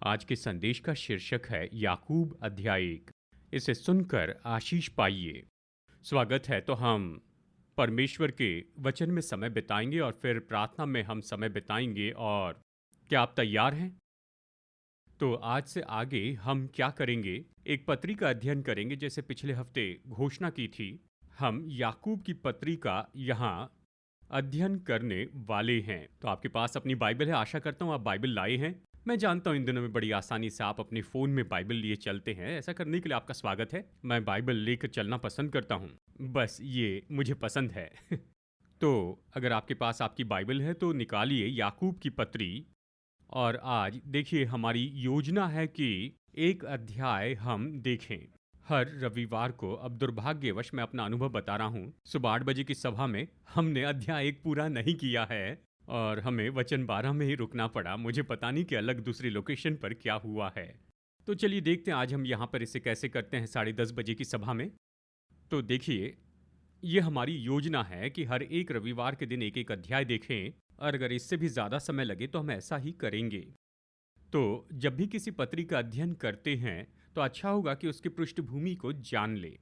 आज के संदेश का शीर्षक है याकूब अध्याय 1। इसे सुनकर आशीष पाइए। स्वागत है। तो हम परमेश्वर के वचन में समय बिताएंगे और फिर प्रार्थना में हम समय बिताएंगे। और क्या आप तैयार हैं? तो आज से आगे हम क्या करेंगे? एक पत्री का अध्ययन करेंगे। जैसे पिछले हफ्ते घोषणा की थी, हम याकूब की पत्री का यहाँ अध्ययन करने वाले हैं। तो आपके पास अपनी बाइबल है, आशा करता हूँ आप बाइबल लाए हैं। मैं जानता हूँ इन दिनों में बड़ी आसानी से आप अपने फ़ोन में बाइबल लिए चलते हैं। ऐसा करने के लिए आपका स्वागत है। मैं बाइबल लेकर चलना पसंद करता हूँ, बस ये मुझे पसंद है। तो अगर आपके पास आपकी बाइबल है तो निकालिए याकूब की पत्री। और आज देखिए, हमारी योजना है कि एक अध्याय हम देखें हर रविवार को। अब दुर्भाग्यवश मैं अपना अनुभव बता रहा हूँ, सुबह 8 बजे की सभा में हमने अध्याय 1 पूरा नहीं किया है और हमें वचन 12 में ही रुकना पड़ा। मुझे पता नहीं कि अलग दूसरी लोकेशन पर क्या हुआ है। तो चलिए देखते हैं आज हम यहाँ पर इसे कैसे करते हैं 10:30 बजे की सभा में। तो देखिए, ये हमारी योजना है कि हर एक रविवार के दिन एक एक अध्याय देखें, और अगर इससे भी ज़्यादा समय लगे तो हम ऐसा ही करेंगे। तो जब भी किसी पत्री का अध्ययन करते हैं तो अच्छा होगा कि उसकी पृष्ठभूमि को जान ले,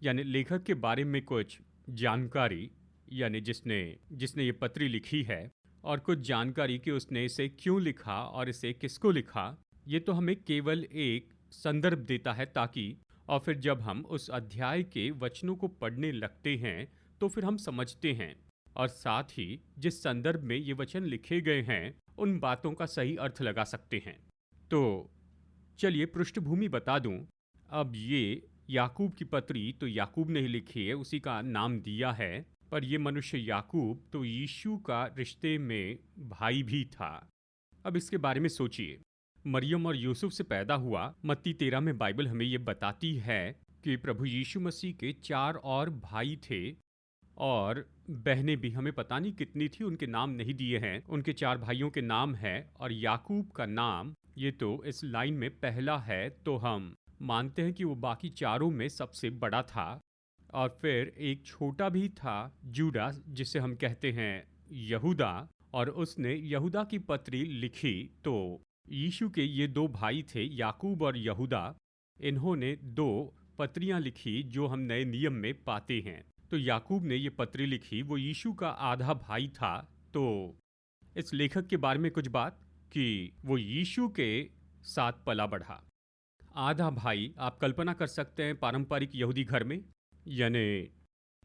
यानी लेखक के बारे में कुछ जानकारी, यानी जिसने जिसने ये पत्री लिखी है, और कुछ जानकारी कि उसने इसे क्यों लिखा और इसे किसको लिखा। ये तो हमें केवल एक संदर्भ देता है, ताकि और फिर जब हम उस अध्याय के वचनों को पढ़ने लगते हैं तो फिर हम समझते हैं, और साथ ही जिस संदर्भ में ये वचन लिखे गए हैं उन बातों का सही अर्थ लगा सकते हैं। तो चलिए पृष्ठभूमि बता दूं। अब ये याकूब की पत्री तो याकूब ने ही लिखी है, उसी का नाम दिया है। पर ये मनुष्य याकूब तो यीशु का रिश्ते में भाई भी था। अब इसके बारे में सोचिए। मरियम और यूसुफ से पैदा हुआ। मत्ती 13 में बाइबल हमें ये बताती है कि प्रभु यीशु मसीह के 4 और भाई थे, और बहनें भी हमें पता नहीं कितनी थी, उनके नाम नहीं दिए हैं। उनके 4 भाइयों के नाम है, और याकूब का नाम ये तो इस लाइन में पहला है, तो हम मानते हैं कि वो बाकी चारों में सबसे बड़ा था। और फिर एक छोटा भी था, जूडा, जिसे हम कहते हैं यहूदा, और उसने यहूदा की पत्री लिखी। तो यीशु के ये 2 भाई थे, याकूब और यहूदा। इन्होंने 2 पत्रियां लिखी जो हम नए नियम में पाते हैं। तो याकूब ने ये पत्री लिखी, वो यीशु का आधा भाई था। तो इस लेखक के बारे में कुछ बात कि वो यीशु के साथ पला बढ़ा। आधा भाई, आप कल्पना कर सकते हैं पारंपरिक यहूदी घर में, यानी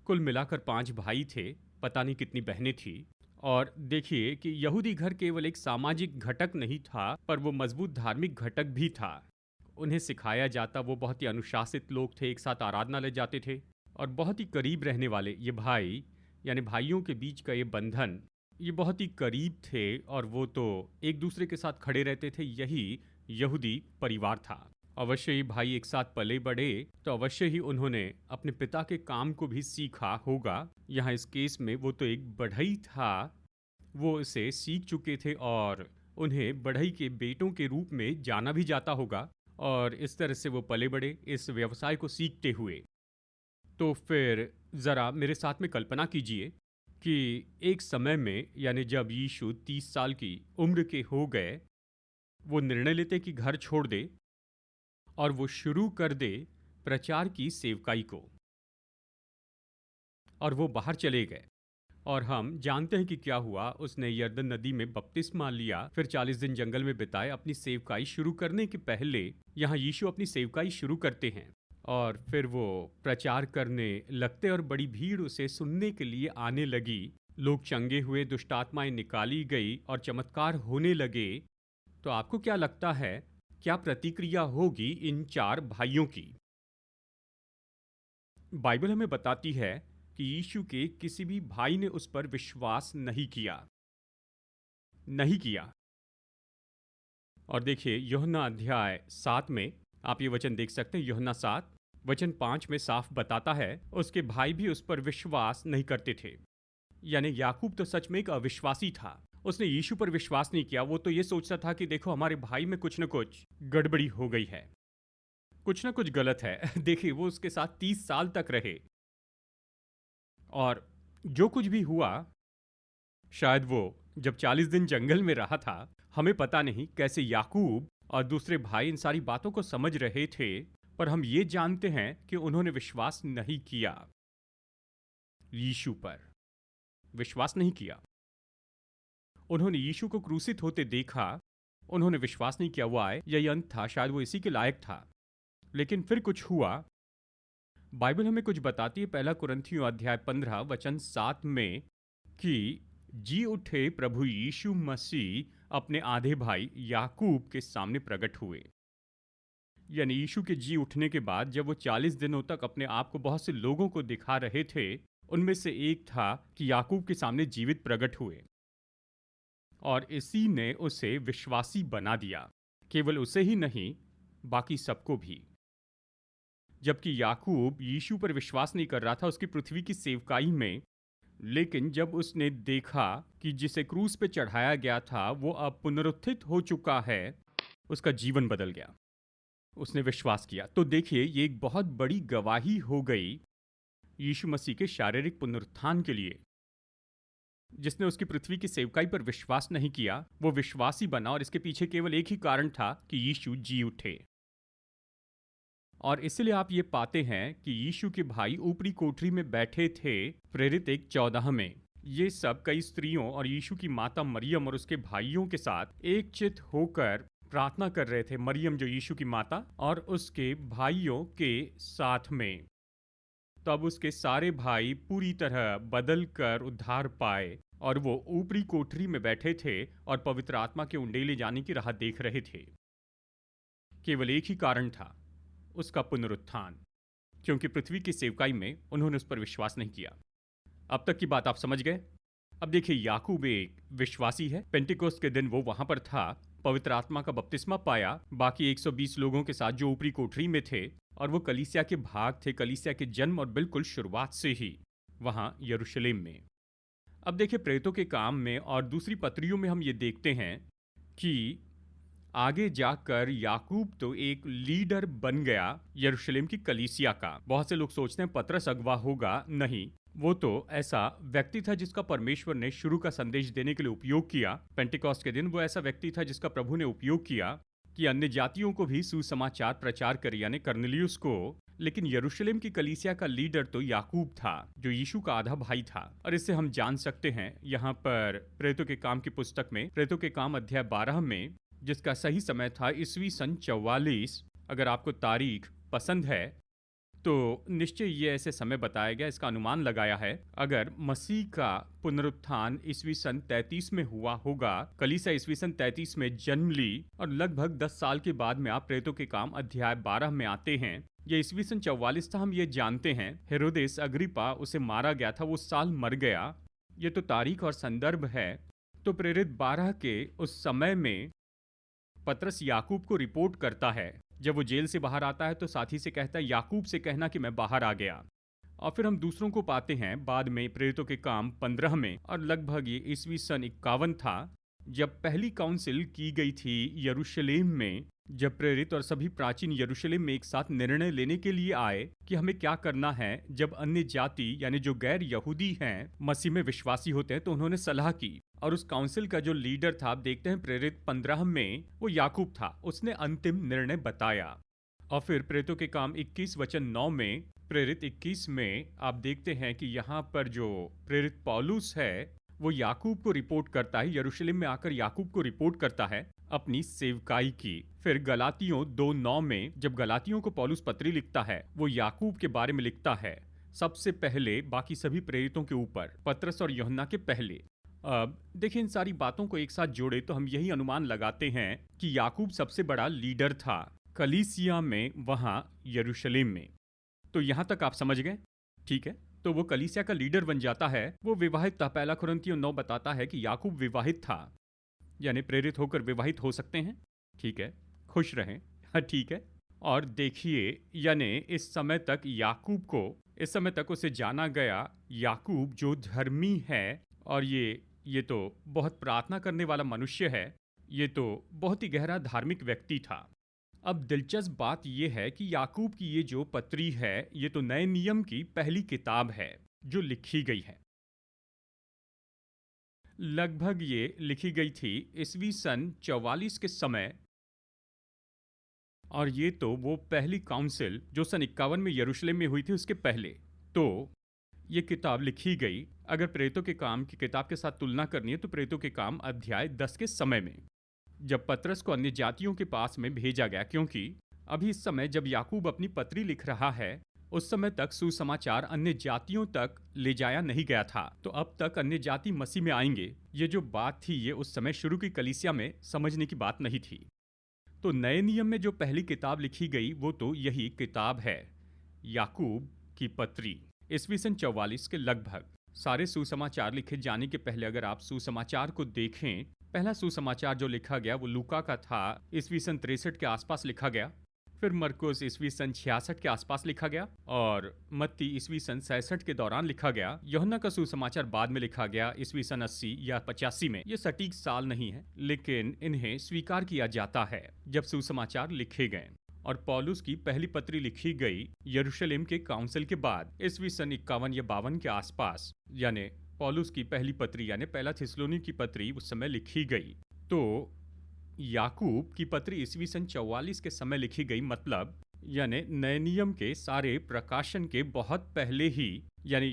कुल मिलाकर 5 भाई थे, पता नहीं कितनी बहनें थी। और देखिए कि यहूदी घर केवल एक सामाजिक घटक नहीं था, पर वो मजबूत धार्मिक घटक भी था। उन्हें सिखाया जाता, वो बहुत ही अनुशासित लोग थे, एक साथ आराधनालय जाते थे, और बहुत ही करीब रहने वाले ये भाई, यानी भाइयों के बीच का ये बंधन, ये बहुत ही करीब थे, और वो तो एक दूसरे के साथ खड़े रहते थे। यही यहूदी परिवार था। अवश्य ही भाई एक साथ पले बढ़े, तो अवश्य ही उन्होंने अपने पिता के काम को भी सीखा होगा। यहाँ इस केस में वो तो एक बढ़ई था, वो इसे सीख चुके थे, और उन्हें बढ़ई के बेटों के रूप में जाना भी जाता होगा। और इस तरह से वो पले बढ़े इस व्यवसाय को सीखते हुए। तो फिर ज़रा मेरे साथ में कल्पना कीजिए कि एक समय में, यानी जब यीशु 30 साल की उम्र के हो गए, वो निर्णय लेते कि घर छोड़ दे और वो शुरू कर दे प्रचार की सेवकाई को, और वो बाहर चले गए। और हम जानते हैं कि क्या हुआ। उसने यरदन नदी में बपतिस्मा लिया, फिर 40 दिन जंगल में बिताए अपनी सेवकाई शुरू करने के पहले। यहाँ यीशु अपनी सेवकाई शुरू करते हैं, और फिर वो प्रचार करने लगते, और बड़ी भीड़ उसे सुनने के लिए आने लगी। लोग चंगे हुए, दुष्टात्माएं निकाली गई, और चमत्कार होने लगे। तो आपको क्या लगता है, क्या प्रतिक्रिया होगी इन 4 भाइयों की? बाइबल हमें बताती है कि यीशु के किसी भी भाई ने उस पर विश्वास नहीं किया। और देखिए यूहन्ना अध्याय 7 में आप ये वचन देख सकते हैं। यूहन्ना 7 वचन 5 में साफ बताता है, उसके भाई भी उस पर विश्वास नहीं करते थे। यानी याकूब तो सच में एक अविश्वासी था। उसने यीशु पर विश्वास नहीं किया। वो तो ये सोचता था कि देखो, हमारे भाई में कुछ न कुछ गड़बड़ी हो गई है, कुछ ना कुछ गलत है। देखिए, वो उसके साथ 30 साल तक रहे, और जो कुछ भी हुआ, शायद वो जब 40 दिन जंगल में रहा था, हमें पता नहीं कैसे याकूब और दूसरे भाई इन सारी बातों को समझ रहे थे, पर हम ये जानते हैं कि उन्होंने विश्वास नहीं किया। यीशु पर विश्वास नहीं किया। उन्होंने यीशु को क्रूसित होते देखा, उन्होंने विश्वास नहीं किया वो आए, यही अंत था, शायद वो इसी के लायक था। लेकिन फिर कुछ हुआ। बाइबल हमें कुछ बताती है, पहला कुरिन्थियों अध्याय 15 वचन 7 में, कि जी उठे प्रभु यीशु मसीह अपने आधे भाई याकूब के सामने प्रकट हुए। यानी यीशु के जी उठने के बाद जब वो 40 दिनों तक अपने आप को बहुत से लोगों को दिखा रहे थे, उनमें से एक था कि याकूब के सामने जीवित प्रकट हुए, और इसी ने उसे विश्वासी बना दिया। केवल उसे ही नहीं, बाकी सबको भी। जबकि याकूब यीशु पर विश्वास नहीं कर रहा था उसकी पृथ्वी की सेवकाई में, लेकिन जब उसने देखा कि जिसे क्रूस पे चढ़ाया गया था वो अब पुनरुत्थित हो चुका है, उसका जीवन बदल गया। उसने विश्वास किया। तो देखिए, ये एक बहुत बड़ी गवाही हो गई यीशु मसीह के शारीरिक पुनरुत्थान के लिए। जिसने उसकी पृथ्वी की सेवकाई पर विश्वास नहीं किया, वो विश्वासी बना, और इसके पीछे केवल एक ही कारण था कि यीशु जी उठे। और इसलिए आप ये पाते हैं कि यीशु के भाई ऊपरी कोठरी में बैठे थे, प्रेरित 1:14 में। ये सब कई स्त्रियों और यीशु की माता मरियम और उसके भाइयों के साथ एक चित होकर प्रार्थना कर रहे थे। मरियम जो यीशु की माता, और उसके भाइयों के साथ में। तब उसके सारे भाई पूरी तरह बदल कर उद्धार पाए, और वो ऊपरी कोठरी में बैठे थे और पवित्र आत्मा के उंडेले जाने की राह देख रहे थे। केवल एक ही कारण था, उसका पुनरुत्थान, क्योंकि पृथ्वी की सेवकाई में उन्होंने उस पर विश्वास नहीं किया। अब तक की बात आप समझ गए। अब देखिए, याकूब एक विश्वासी है। पेंटिकोस्ट के दिन वो वहां पर था, पवित्र आत्मा का बपतिस्मा पाया बाकी 120 लोगों के साथ जो ऊपरी कोठरी में थे, और वो कलीसिया के भाग थे, कलीसिया के जन्म और बिल्कुल शुरुआत से ही वहां यरूशलेम में। अब देखिए, प्रेरितों के काम में और दूसरी पत्रियों में हम ये देखते हैं कि आगे जाकर याकूब तो एक लीडर बन गया यरूशलेम की कलीसिया का। बहुत से लोग सोचते हैं पतरस अगवा होगा, नहीं, वो तो ऐसा व्यक्ति था जिसका परमेश्वर ने शुरू का संदेश देने के लिए उपयोग किया। पेंटिकॉस्ट के दिन वो ऐसा व्यक्ति था जिसका प्रभु ने उपयोग किया कि अन्य जातियों को भी सुसमाचार प्रचार करे, यानी कर्नेलियुस को। लेकिन यरूशलेम की कलीसिया का लीडर तो याकूब था, जो यीशु का आधा भाई था। और इससे हम जान सकते हैं यहाँ पर प्रेरितों के काम की पुस्तक में, प्रेरितों के काम अध्याय 12 में, जिसका सही समय था ईस्वी सन 44। अगर आपको तारीख पसंद है तो निश्चय ये ऐसे समय बताया गया, इसका अनुमान लगाया है। अगर मसीह का पुनरुत्थान ईस्वी सन 33 में हुआ होगा, कलीसिया ईस्वी सन 33 में जन्म ली, और लगभग 10 साल के बाद में आप प्रेरितों के काम अध्याय 12 में आते हैं। ये ईस्वी सन 44 था, हम ये जानते हैं। हेरोदेस अग्रिपा, उसे मारा गया था, वो साल मर गया। ये तो तारीख और संदर्भ है। तो प्रेरित 12 के उस समय में पतरस याकूब को रिपोर्ट करता है। जब वो जेल से बाहर आता है तो साथी से कहता है, याकूब से कहना कि मैं बाहर आ गया। और फिर हम दूसरों को पाते हैं बाद में प्रेरितों के काम 15 में, और लगभग ये ईस्वी सन 51 था, जब पहली काउंसिल की गई थी यरूशलेम में। जब प्रेरित और सभी प्राचीन यरूशलेम में एक साथ निर्णय लेने के लिए आए कि हमें क्या करना है जब अन्य जाति यानी जो गैर यहूदी हैं मसीह में विश्वासी होते हैं, तो उन्होंने सलाह की। और उस काउंसिल का जो लीडर था, आप देखते हैं प्रेरित 15 में, वो याकूब था। उसने अंतिम निर्णय बताया। और फिर प्रेरितों के काम 21 वचन 9 में, प्रेरित 21 में आप देखते हैं कि यहाँ पर जो प्रेरित पौलुस है वो याकूब को रिपोर्ट करता है, यरूशलेम में आकर याकूब को रिपोर्ट करता है अपनी सेवकाई की। फिर गलातियों 2:9 में, जब गलातियों को पौलुस पत्री लिखता है, वो याकूब के बारे में लिखता है सबसे पहले, बाकी सभी प्रेरितों के ऊपर, पतरस और यूहन्ना के पहले। अब देखिए, इन सारी बातों को एक साथ जोड़े तो हम यही अनुमान लगाते हैं कि याकूब सबसे बड़ा लीडर था कलीसिया में, वहां यरूशलेम में। तो यहां तक आप समझ गए, ठीक है। तो वो कलीसिया का लीडर बन जाता है, वो विवाहित था। पहला कुरिन्थियों 9 बताता है कि याकूब विवाहित था, यानी प्रेरित होकर विवाहित हो सकते हैं, ठीक है, खुश रहें, हाँ ठीक है। और देखिए, यानी इस समय तक याकूब को, इस समय तक उसे जाना गया याकूब जो धर्मी है, और ये तो बहुत प्रार्थना करने वाला मनुष्य है, ये तो बहुत ही गहरा धार्मिक व्यक्ति था। अब दिलचस्प बात यह है कि याकूब की ये जो पत्री है, ये तो नए नियम की पहली किताब है जो लिखी गई है। लगभग ये लिखी गई थी ईस्वी सन 44 के समय, और ये तो वो पहली काउंसिल जो सन 51 में यरूशलेम में हुई थी उसके पहले। तो ये किताब लिखी गई, अगर प्रेरितों के काम की किताब के साथ तुलना करनी है तो प्रेरितों के काम अध्याय 10 के समय में, जब पतरस को अन्य जातियों के पास में भेजा गया, क्योंकि अभी इस समय जब याकूब अपनी पत्री लिख रहा है उस समय तक सुसमाचार अन्य जातियों तक ले जाया नहीं गया था। तो अब तक अन्य जाति मसीह में आएंगे, ये जो बात थी ये उस समय शुरू की कलीसिया में समझने की बात नहीं थी। तो नए नियम में जो पहली किताब लिखी गई वो तो यही किताब है, याकूब की पत्री। ईस्वी सन 44 के लगभग सारे सुसमाचार लिखे जाने के पहले अगर आप सुसमाचार को देखें, पहला सुसमाचार जो लिखा गया वो लूका का था, ईस्वी सन 63 के आसपास लिखा गया। फिर मरकुस ईस्वी सन 66 के आसपास लिखा गया और मत्ती ईस्वी सन 66 के दौरान लिखा गया। यूहन्ना का सुसमाचार बाद में लिखा गया ईस्वी सन 80 या 85 में। ये सटीक साल नहीं है, लेकिन इन्हें स्वीकार किया जाता है जब सुसमाचार लिखे गए। और पौलुस की पहली पत्री लिखी गई यरूशलेम के काउंसिल के बाद ईस्वी सन 51 या 52 के आसपास, यानी पौलुस की पहली पत्री यानी पहला थिस्सलुनी की पत्री उस समय लिखी गई। तो याकूब की पत्री ईस्वी सन 44 के समय लिखी गई, मतलब यानी नए नियम के सारे प्रकाशन के बहुत पहले ही, यानी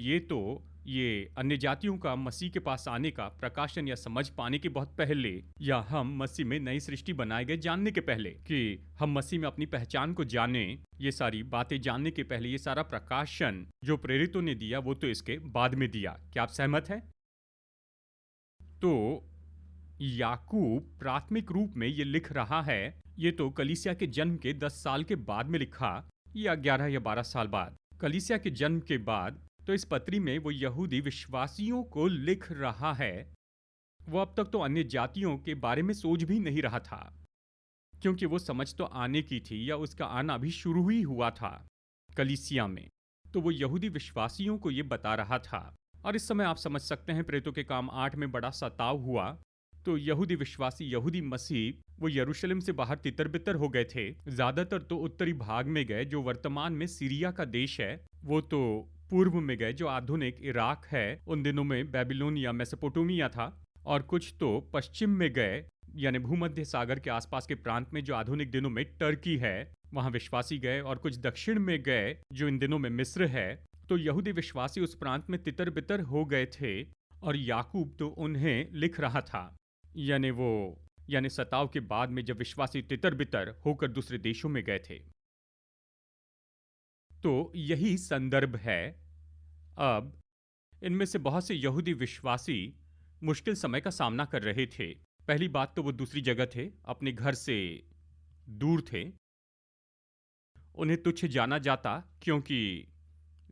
ये अन्य जातियों का मसीह के पास आने का प्रकाशन या समझ पाने के बहुत पहले, या हम मसीह में नई सृष्टि बनाए गए जानने के पहले कि हम मसीह में अपनी पहचान को जाने, ये सारी बातें जानने के पहले ये सारा प्रकाशन जो प्रेरितों ने दिया वो तो इसके बाद में दिया। क्या आप सहमत हैं? तो याकूब प्राथमिक रूप में ये लिख रहा है, ये तो कलीसिया के जन्म के 10 साल के बाद में लिखा, या 11 या 12 साल बाद, कलीसिया के जन्म के बाद। तो इस पत्री में वो यहूदी विश्वासियों को लिख रहा है। वो अब तक तो अन्य जातियों के बारे में सोच भी नहीं रहा था, क्योंकि वो समझ तो आने की थी या उसका आना भी शुरू ही हुआ था कलीसिया में। तो वो यहूदी विश्वासियों को ये बता रहा था। और इस समय आप समझ सकते हैं प्रेरितों के काम 8 में बड़ा सताव हुआ, तो यहूदी विश्वासी यहूदी मसीह वो यरूशलेम से बाहर तितर बितर हो गए थे। ज्यादातर तो उत्तरी भाग में गए जो वर्तमान में सीरिया का देश है, वो तो पूर्व में गए जो आधुनिक इराक है, उन दिनों में बेबीलोनिया मेसोपोटामिया था। और कुछ तो पश्चिम में गए, यानी भूमध्य सागर के आसपास के प्रांत में जो आधुनिक दिनों में टर्की है, वहां विश्वासी गए। और कुछ दक्षिण में गए जो इन दिनों में मिस्र है। तो यहूदी विश्वासी उस प्रांत में तितर बितर हो गए थे और याकूब तो उन्हें लिख रहा था। यानी सताव के बाद में जब विश्वासी तितर बितर होकर दूसरे देशों में गए थे। तो यही संदर्भ है। अब इनमें से बहुत से यहूदी विश्वासी मुश्किल समय का सामना कर रहे थे। पहली बात तो वो दूसरी जगह थे, अपने घर से दूर थे, उन्हें तुच्छ जाना जाता क्योंकि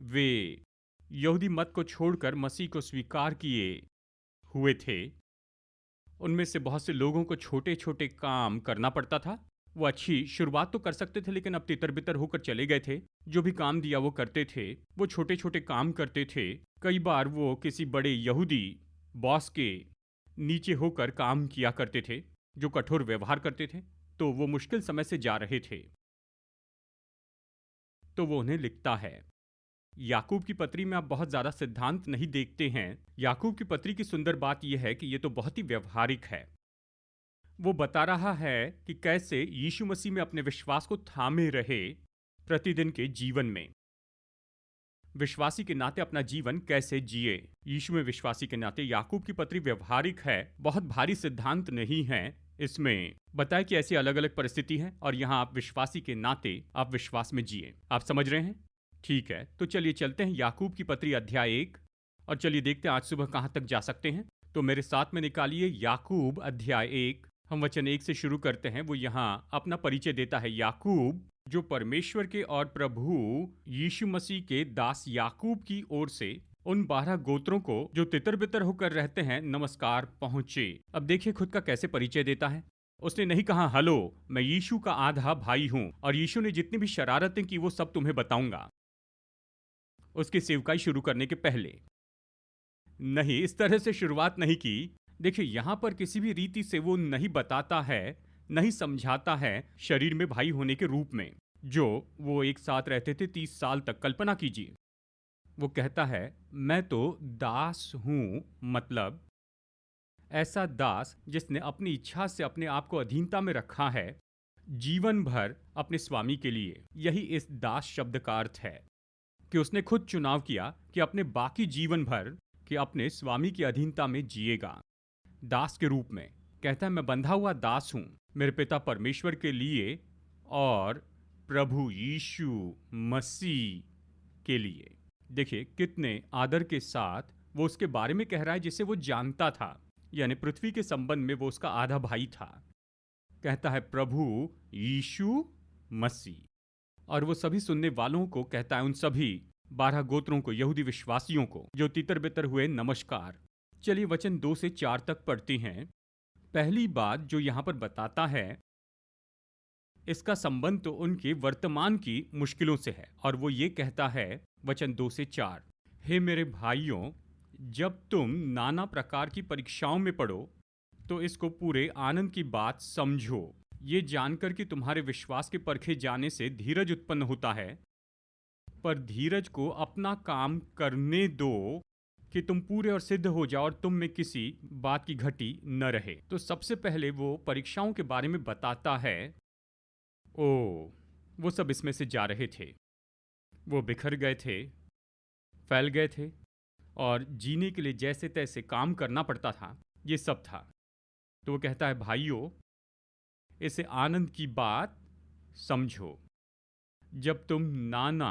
वे यहूदी मत को छोड़कर मसीह को स्वीकार किए हुए थे। उनमें से बहुत से लोगों को छोटे छोटे काम करना पड़ता था। वो अच्छी शुरुआत तो कर सकते थे, लेकिन अब तितर बितर होकर चले गए थे। जो भी काम दिया वो करते थे, वो छोटे छोटे काम करते थे। कई बार वो किसी बड़े यहूदी बॉस के नीचे होकर काम किया करते थे जो कठोर व्यवहार करते थे। तो वो मुश्किल समय से जा रहे थे। तो वो उन्हें लिखता है। याकूब की पत्री में आप बहुत ज़्यादा सिद्धांत नहीं देखते हैं। याकूब की पत्री की सुंदर बात यह है कि ये तो बहुत ही व्यवहारिक है। वो बता रहा है कि कैसे यीशु मसीह में अपने विश्वास को थामे रहे प्रतिदिन के जीवन में, विश्वासी के नाते अपना जीवन कैसे जिए। यीशु में विश्वासी के नाते याकूब की पत्री व्यवहारिक है, बहुत भारी सिद्धांत नहीं है। इसमें बताया कि ऐसी अलग अलग परिस्थिति है और यहाँ आप विश्वासी के नाते आप विश्वास में जिए। आप समझ रहे हैं? ठीक है, तो चलिए चलते हैं याकूब की पत्री अध्याय 1 और चलिए देखते हैं आज सुबह कहाँ तक जा सकते हैं। तो मेरे साथ में निकालिए याकूब अध्याय 1। हम वचन 1 से शुरू करते हैं। वो यहाँ अपना परिचय देता है। याकूब जो परमेश्वर के और प्रभु यीशु मसीह के दास याकूब की ओर से उन 12 गोत्रों को जो तितर बितर होकर रहते हैं नमस्कार पहुंचे। अब देखिए खुद का कैसे परिचय देता है। उसने नहीं कहा हेलो मैं यीशु का आधा भाई हूं और यीशु ने जितनी भी शरारतें की वो सब तुम्हें बताऊंगा, उसकी सेवकाई शुरू करने के पहले नहीं, इस तरह से शुरुआत नहीं की। देखिए यहां पर किसी भी रीति से वो नहीं बताता है, नहीं समझाता है शरीर में भाई होने के रूप में। जो वो एक साथ रहते थे 30 साल तक, कल्पना कीजिए। वो कहता है मैं तो दास हूं, मतलब ऐसा दास जिसने अपनी इच्छा से अपने आप को अधीनता में रखा है, जीवन भर अपने स्वामी के लिए। यही इस दास शब्द का अर्थ है कि उसने खुद चुनाव किया कि अपने बाकी जीवन भर कि अपने स्वामी की अधीनता में जिएगा, दास के रूप में। कहता है मैं बंधा हुआ दास हूं मेरे पिता परमेश्वर के लिए और प्रभु यीशु मसीह के लिए। देखिए कितने आदर के साथ वो उसके बारे में कह रहा है जिसे वो जानता था, यानी पृथ्वी के संबंध में वो उसका आधा भाई था। कहता है प्रभु यीशु मसीह। और वो सभी सुनने वालों को कहता है, उन सभी 12 गोत्रों को, यहूदी विश्वासियों को जो तितर बितर हुए, नमस्कार। चलिए वचन 2 से 4 तक पढ़ते हैं। पहली बात जो यहां पर बताता है, इसका संबंध तो उनके वर्तमान की मुश्किलों से है, और वो ये कहता है वचन 2 से 4, हे मेरे भाइयों, जब तुम नाना प्रकार की परीक्षाओं में पड़ो तो इसको पूरे आनंद की बात समझो, ये जानकर कि तुम्हारे विश्वास के परखे जाने से धीरज उत्पन्न होता है। पर धीरज को अपना काम करने दो कि तुम पूरे और सिद्ध हो जाओ और तुम में किसी बात की घटी न रहे। तो सबसे पहले वो परीक्षाओं के बारे में बताता है। वो सब इसमें से जा रहे थे, वो बिखर गए थे, फैल गए थे, और जीने के लिए जैसे तैसे काम करना पड़ता था, ये सब था। तो वो कहता है भाइयों, इसे आनंद की बात समझो जब तुम नाना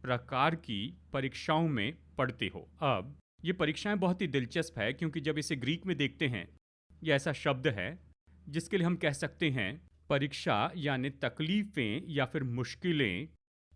प्रकार की परीक्षाओं में पढ़ते हो। अब ये परीक्षाएं बहुत ही दिलचस्प है, क्योंकि जब इसे ग्रीक में देखते हैं, ये ऐसा शब्द है जिसके लिए हम कह सकते हैं परीक्षा यानी तकलीफें या फिर मुश्किलें।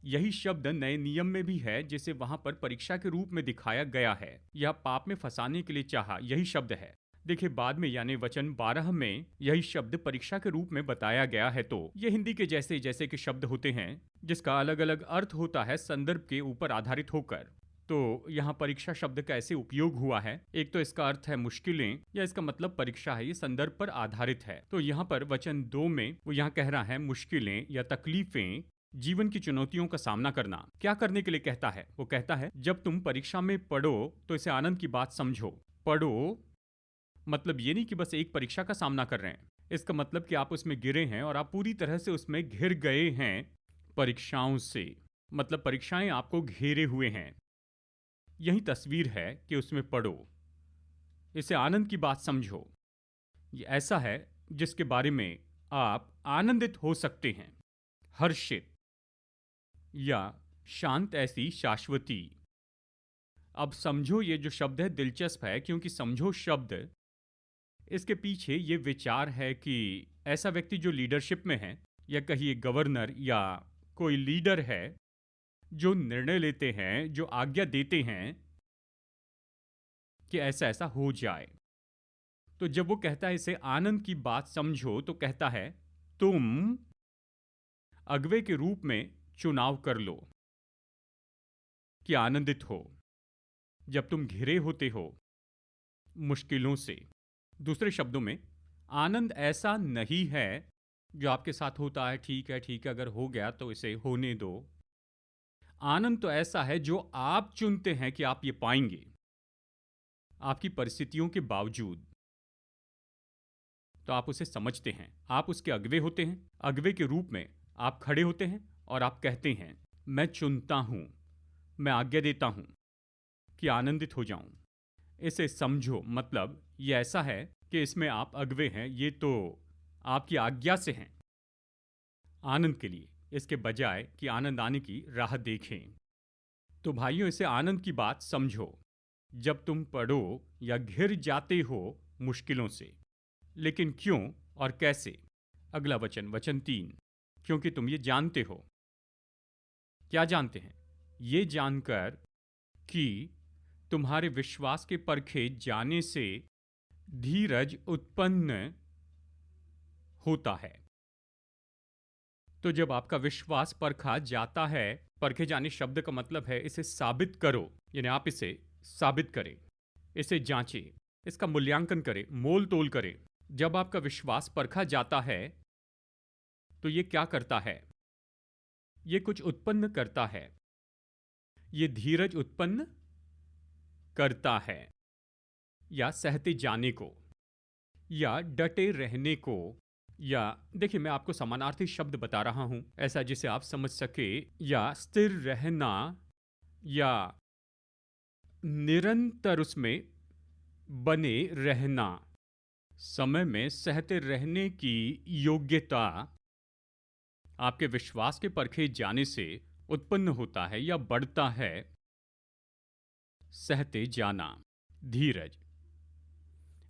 यही शब्द नए नियम में भी है, जिसे वहां पर परीक्षा के रूप में दिखाया गया है, या पाप में फंसाने के लिए चाहा, यही शब्द है। देखिए बाद में यानी वचन 12 में यही शब्द परीक्षा के रूप में बताया गया है। तो ये हिंदी के जैसे जैसे के शब्द होते हैं जिसका अलग अलग अर्थ होता है संदर्भ के ऊपर आधारित होकर। तो यहाँ परीक्षा शब्द का ऐसे उपयोग हुआ है, एक तो इसका अर्थ है मुश्किलें, या इसका मतलब परीक्षा है, ये संदर्भ पर आधारित है। तो यहाँ पर वचन 2 में वो यहाँ कह रहा है मुश्किलें या तकलीफें, जीवन की चुनौतियों का सामना करना। क्या करने के लिए कहता है? वो कहता है जब तुम परीक्षा में पढ़ो तो इसे आनंद की बात समझो। पढ़ो मतलब ये नहीं कि बस एक परीक्षा का सामना कर रहे हैं, इसका मतलब कि आप उसमें गिरे हैं और आप पूरी तरह से उसमें घिर गए हैं परीक्षाओं से, मतलब परीक्षाएं आपको घेरे हुए हैं। यही तस्वीर है कि उसमें पढ़ो, इसे आनंद की बात समझो। ये ऐसा है जिसके बारे में आप आनंदित हो सकते हैं, हर्षित या शांत, ऐसी शाश्वती। अब समझो ये जो शब्द है दिलचस्प है, क्योंकि समझो शब्द, इसके पीछे ये विचार है कि ऐसा व्यक्ति जो लीडरशिप में है, या कहिए गवर्नर या कोई लीडर है, जो निर्णय लेते हैं, जो आज्ञा देते हैं कि ऐसा ऐसा हो जाए। तो जब वो कहता है इसे आनंद की बात समझो, तो कहता है तुम अगवे के रूप में चुनाव कर लो कि आनंदित हो जब तुम घिरे होते हो मुश्किलों से। दूसरे शब्दों में, आनंद ऐसा नहीं है जो आपके साथ होता है, ठीक है ठीक है, अगर हो गया तो इसे होने दो। आनंद तो ऐसा है जो आप चुनते हैं कि आप ये पाएंगे आपकी परिस्थितियों के बावजूद। तो आप उसे समझते हैं, आप उसके अगवे होते हैं, अगवे के रूप में आप खड़े होते हैं और आप कहते हैं मैं चुनता हूं, मैं आज्ञा देता हूं कि आनंदित हो जाऊं। इसे समझो मतलब ये ऐसा है कि इसमें आप अगवे हैं, ये तो आपकी आज्ञा से हैं आनंद के लिए, इसके बजाय कि आनंद आने की राह देखें। तो भाइयों, इसे आनंद की बात समझो जब तुम पढ़ो या घिर जाते हो मुश्किलों से। लेकिन क्यों और कैसे? अगला वचन, वचन 3, क्योंकि तुम ये जानते हो। क्या जानते हैं? ये जानकर कि तुम्हारे विश्वास के परखे जाने से धीरज उत्पन्न होता है। तो जब आपका विश्वास परखा जाता है, परखे जाने शब्द का मतलब है इसे साबित करो, यानी आप इसे साबित करें, इसे जांचें, इसका मूल्यांकन करें, मोल तोल करें। जब आपका विश्वास परखा जाता है तो ये क्या करता है? ये कुछ उत्पन्न करता है, ये धीरज उत्पन्न करता है, या सहते जाने को, या डटे रहने को या देखिए, मैं आपको समानार्थी शब्द बता रहा हूं, ऐसा जिसे आप समझ सके। या स्थिर रहना, या निरंतर उसमें बने रहना, समय में सहते रहने की योग्यता आपके विश्वास के परखे जाने से उत्पन्न होता है या बढ़ता है। सहते जाना, धीरज।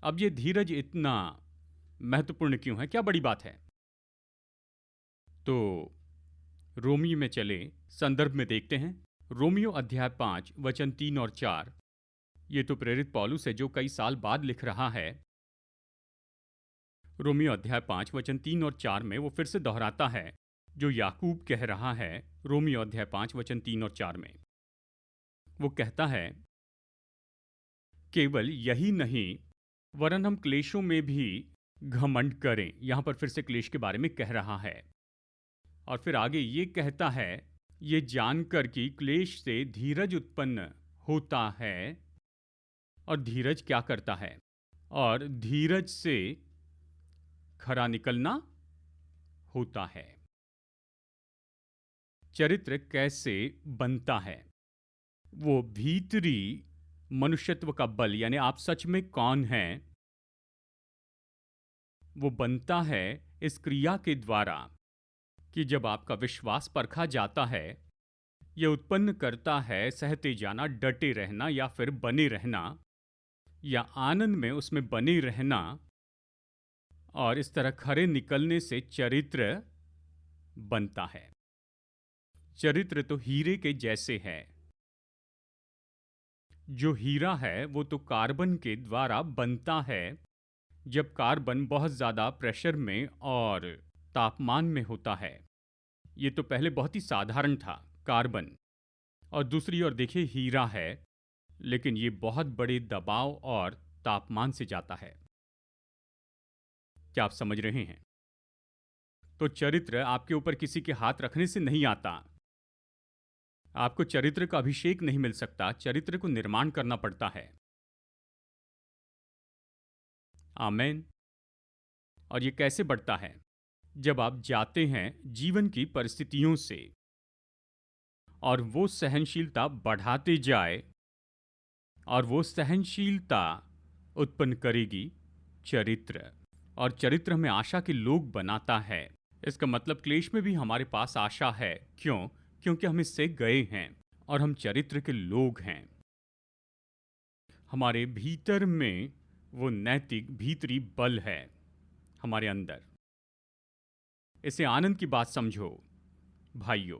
अब ये धीरज इतना महत्वपूर्ण क्यों है, क्या बड़ी बात है? तो रोमियो में चले, संदर्भ में देखते हैं। रोमियो अध्याय 5 वचन 3 और 4। ये तो प्रेरित पौलुस है जो कई साल बाद लिख रहा है। रोमियो अध्याय 5 वचन 3 और 4 में वो फिर से दोहराता है जो याकूब कह रहा है। रोमियो अध्याय 5 वचन 3 और 4 में वो कहता है, केवल यही नहीं वरन हम क्लेशों में भी घमंड करें। यहां पर फिर से क्लेश के बारे में कह रहा है। और फिर आगे ये कहता है, ये जानकर कि क्लेश से धीरज उत्पन्न होता है। और धीरज क्या करता है? और धीरज से खरा निकलना होता है। चरित्र कैसे बनता है? वो भीतरी मनुष्यत्व का बल, यानी आप सच में कौन हैं, वो बनता है इस क्रिया के द्वारा कि जब आपका विश्वास परखा जाता है, ये उत्पन्न करता है सहते जाना, डटे रहना, या फिर बने रहना, या आनंद में उसमें बने रहना। और इस तरह खरे निकलने से चरित्र बनता है। चरित्र तो हीरे के जैसे है। जो हीरा है वो तो कार्बन के द्वारा बनता है। जब कार्बन बहुत ज़्यादा प्रेशर में और तापमान में होता है। ये तो पहले बहुत ही साधारण था, कार्बन। और दूसरी ओर देखिए, हीरा है, लेकिन ये बहुत बड़े दबाव और तापमान से जाता है। क्या आप समझ रहे हैं? तो चरित्र आपके ऊपर किसी के हाथ रखने से नहीं आता। आपको चरित्र का अभिषेक नहीं मिल सकता, चरित्र को निर्माण करना पड़ता है। आमेन। और ये कैसे बढ़ता है? जब आप जाते हैं जीवन की परिस्थितियों से और वो सहनशीलता बढ़ाते जाए, और वो सहनशीलता उत्पन्न करेगी चरित्र। और चरित्र हमें आशा के लोग बनाता है। इसका मतलब क्लेश में भी हमारे पास आशा है। क्यों? क्योंकि हम इससे गए हैं और हम चरित्र के लोग हैं। हमारे भीतर में वो नैतिक भीतरी बल है हमारे अंदर। इसे आनंद की बात समझो भाइयों।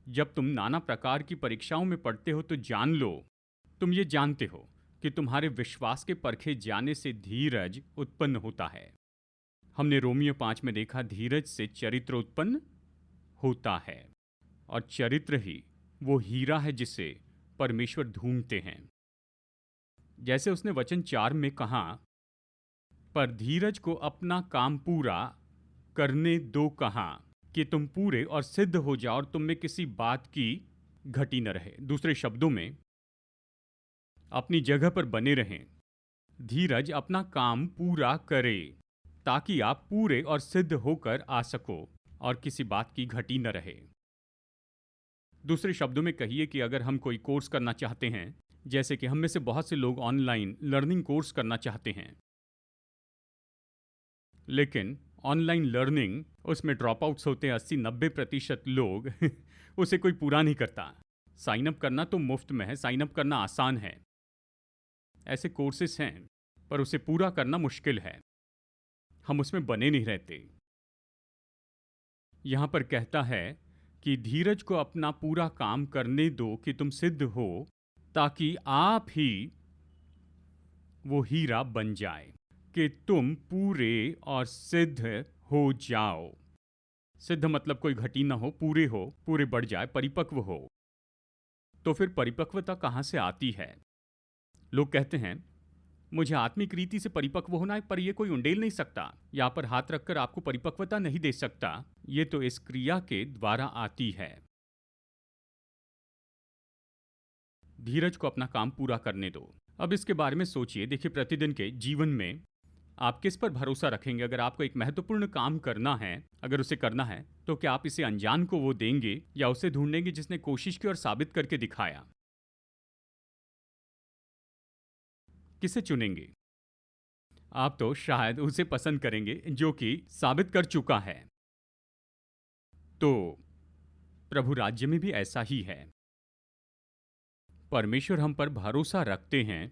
जब तुम नाना प्रकार की परीक्षाओं में पढ़ते हो तो जान लो, तुम ये जानते हो कि तुम्हारे विश्वास के परखे जाने से धीरज उत्पन्न होता है। हमने रोमियो 5 में देखा, धीरज से चरित्र उत्पन्न होता है। और चरित्र ही वो हीरा है जिसे परमेश्वर ढूंढते हैं। जैसे उसने वचन 4 में कहा, पर धीरज को अपना काम पूरा करने दो, कहा कि तुम पूरे और सिद्ध हो जाओ और तुम में किसी बात की घटी न रहे। दूसरे शब्दों में, अपनी जगह पर बने रहें। धीरज अपना काम पूरा करे ताकि आप पूरे और सिद्ध होकर आ सको और किसी बात की घटी न रहे। दूसरे शब्दों में कहिए कि अगर हम कोई कोर्स करना चाहते हैं, जैसे कि हम में से बहुत से लोग ऑनलाइन लर्निंग कोर्स करना चाहते हैं, लेकिन ऑनलाइन लर्निंग उसमें ड्रॉप आउट्स होते हैं 80-90% लोग उसे कोई पूरा नहीं करता। साइन अप करना तो मुफ्त में है, साइन अप करना आसान है। ऐसे कोर्सेस हैं, पर उसे पूरा करना मुश्किल है। हम उसमें बने नहीं रहते। यहां पर कहता है कि धीरज को अपना पूरा काम करने दो कि तुम सिद्ध हो, ताकि आप ही वो हीरा बन जाए, कि तुम पूरे और सिद्ध हो जाओ। सिद्ध मतलब कोई घटी ना हो, पूरे हो, पूरे बढ़ जाए, परिपक्व हो। तो फिर परिपक्वता कहां से आती है? लोग कहते हैं, मुझे आत्मिक रीति से परिपक्व होना है, पर यह कोई उंडेल नहीं सकता, यहाँ पर हाथ रखकर आपको परिपक्वता नहीं दे सकता। ये तो इस क्रिया के द्वारा आती है। धीरज को अपना काम पूरा करने दो। अब इसके बारे में सोचिए। देखिए, प्रतिदिन के जीवन में आप किस पर भरोसा रखेंगे? अगर आपको एक महत्वपूर्ण काम करना है, अगर उसे करना है, तो क्या आप इसे अनजान को वो देंगे या उसे ढूंढेंगे जिसने कोशिश की और साबित करके दिखाया? किसे चुनेंगे? आप तो शायद उसे पसंद करेंगे जो कि साबित कर चुका है। तो प्रभु राज्य में भी ऐसा ही है। परमेश्वर हम पर भरोसा रखते हैं,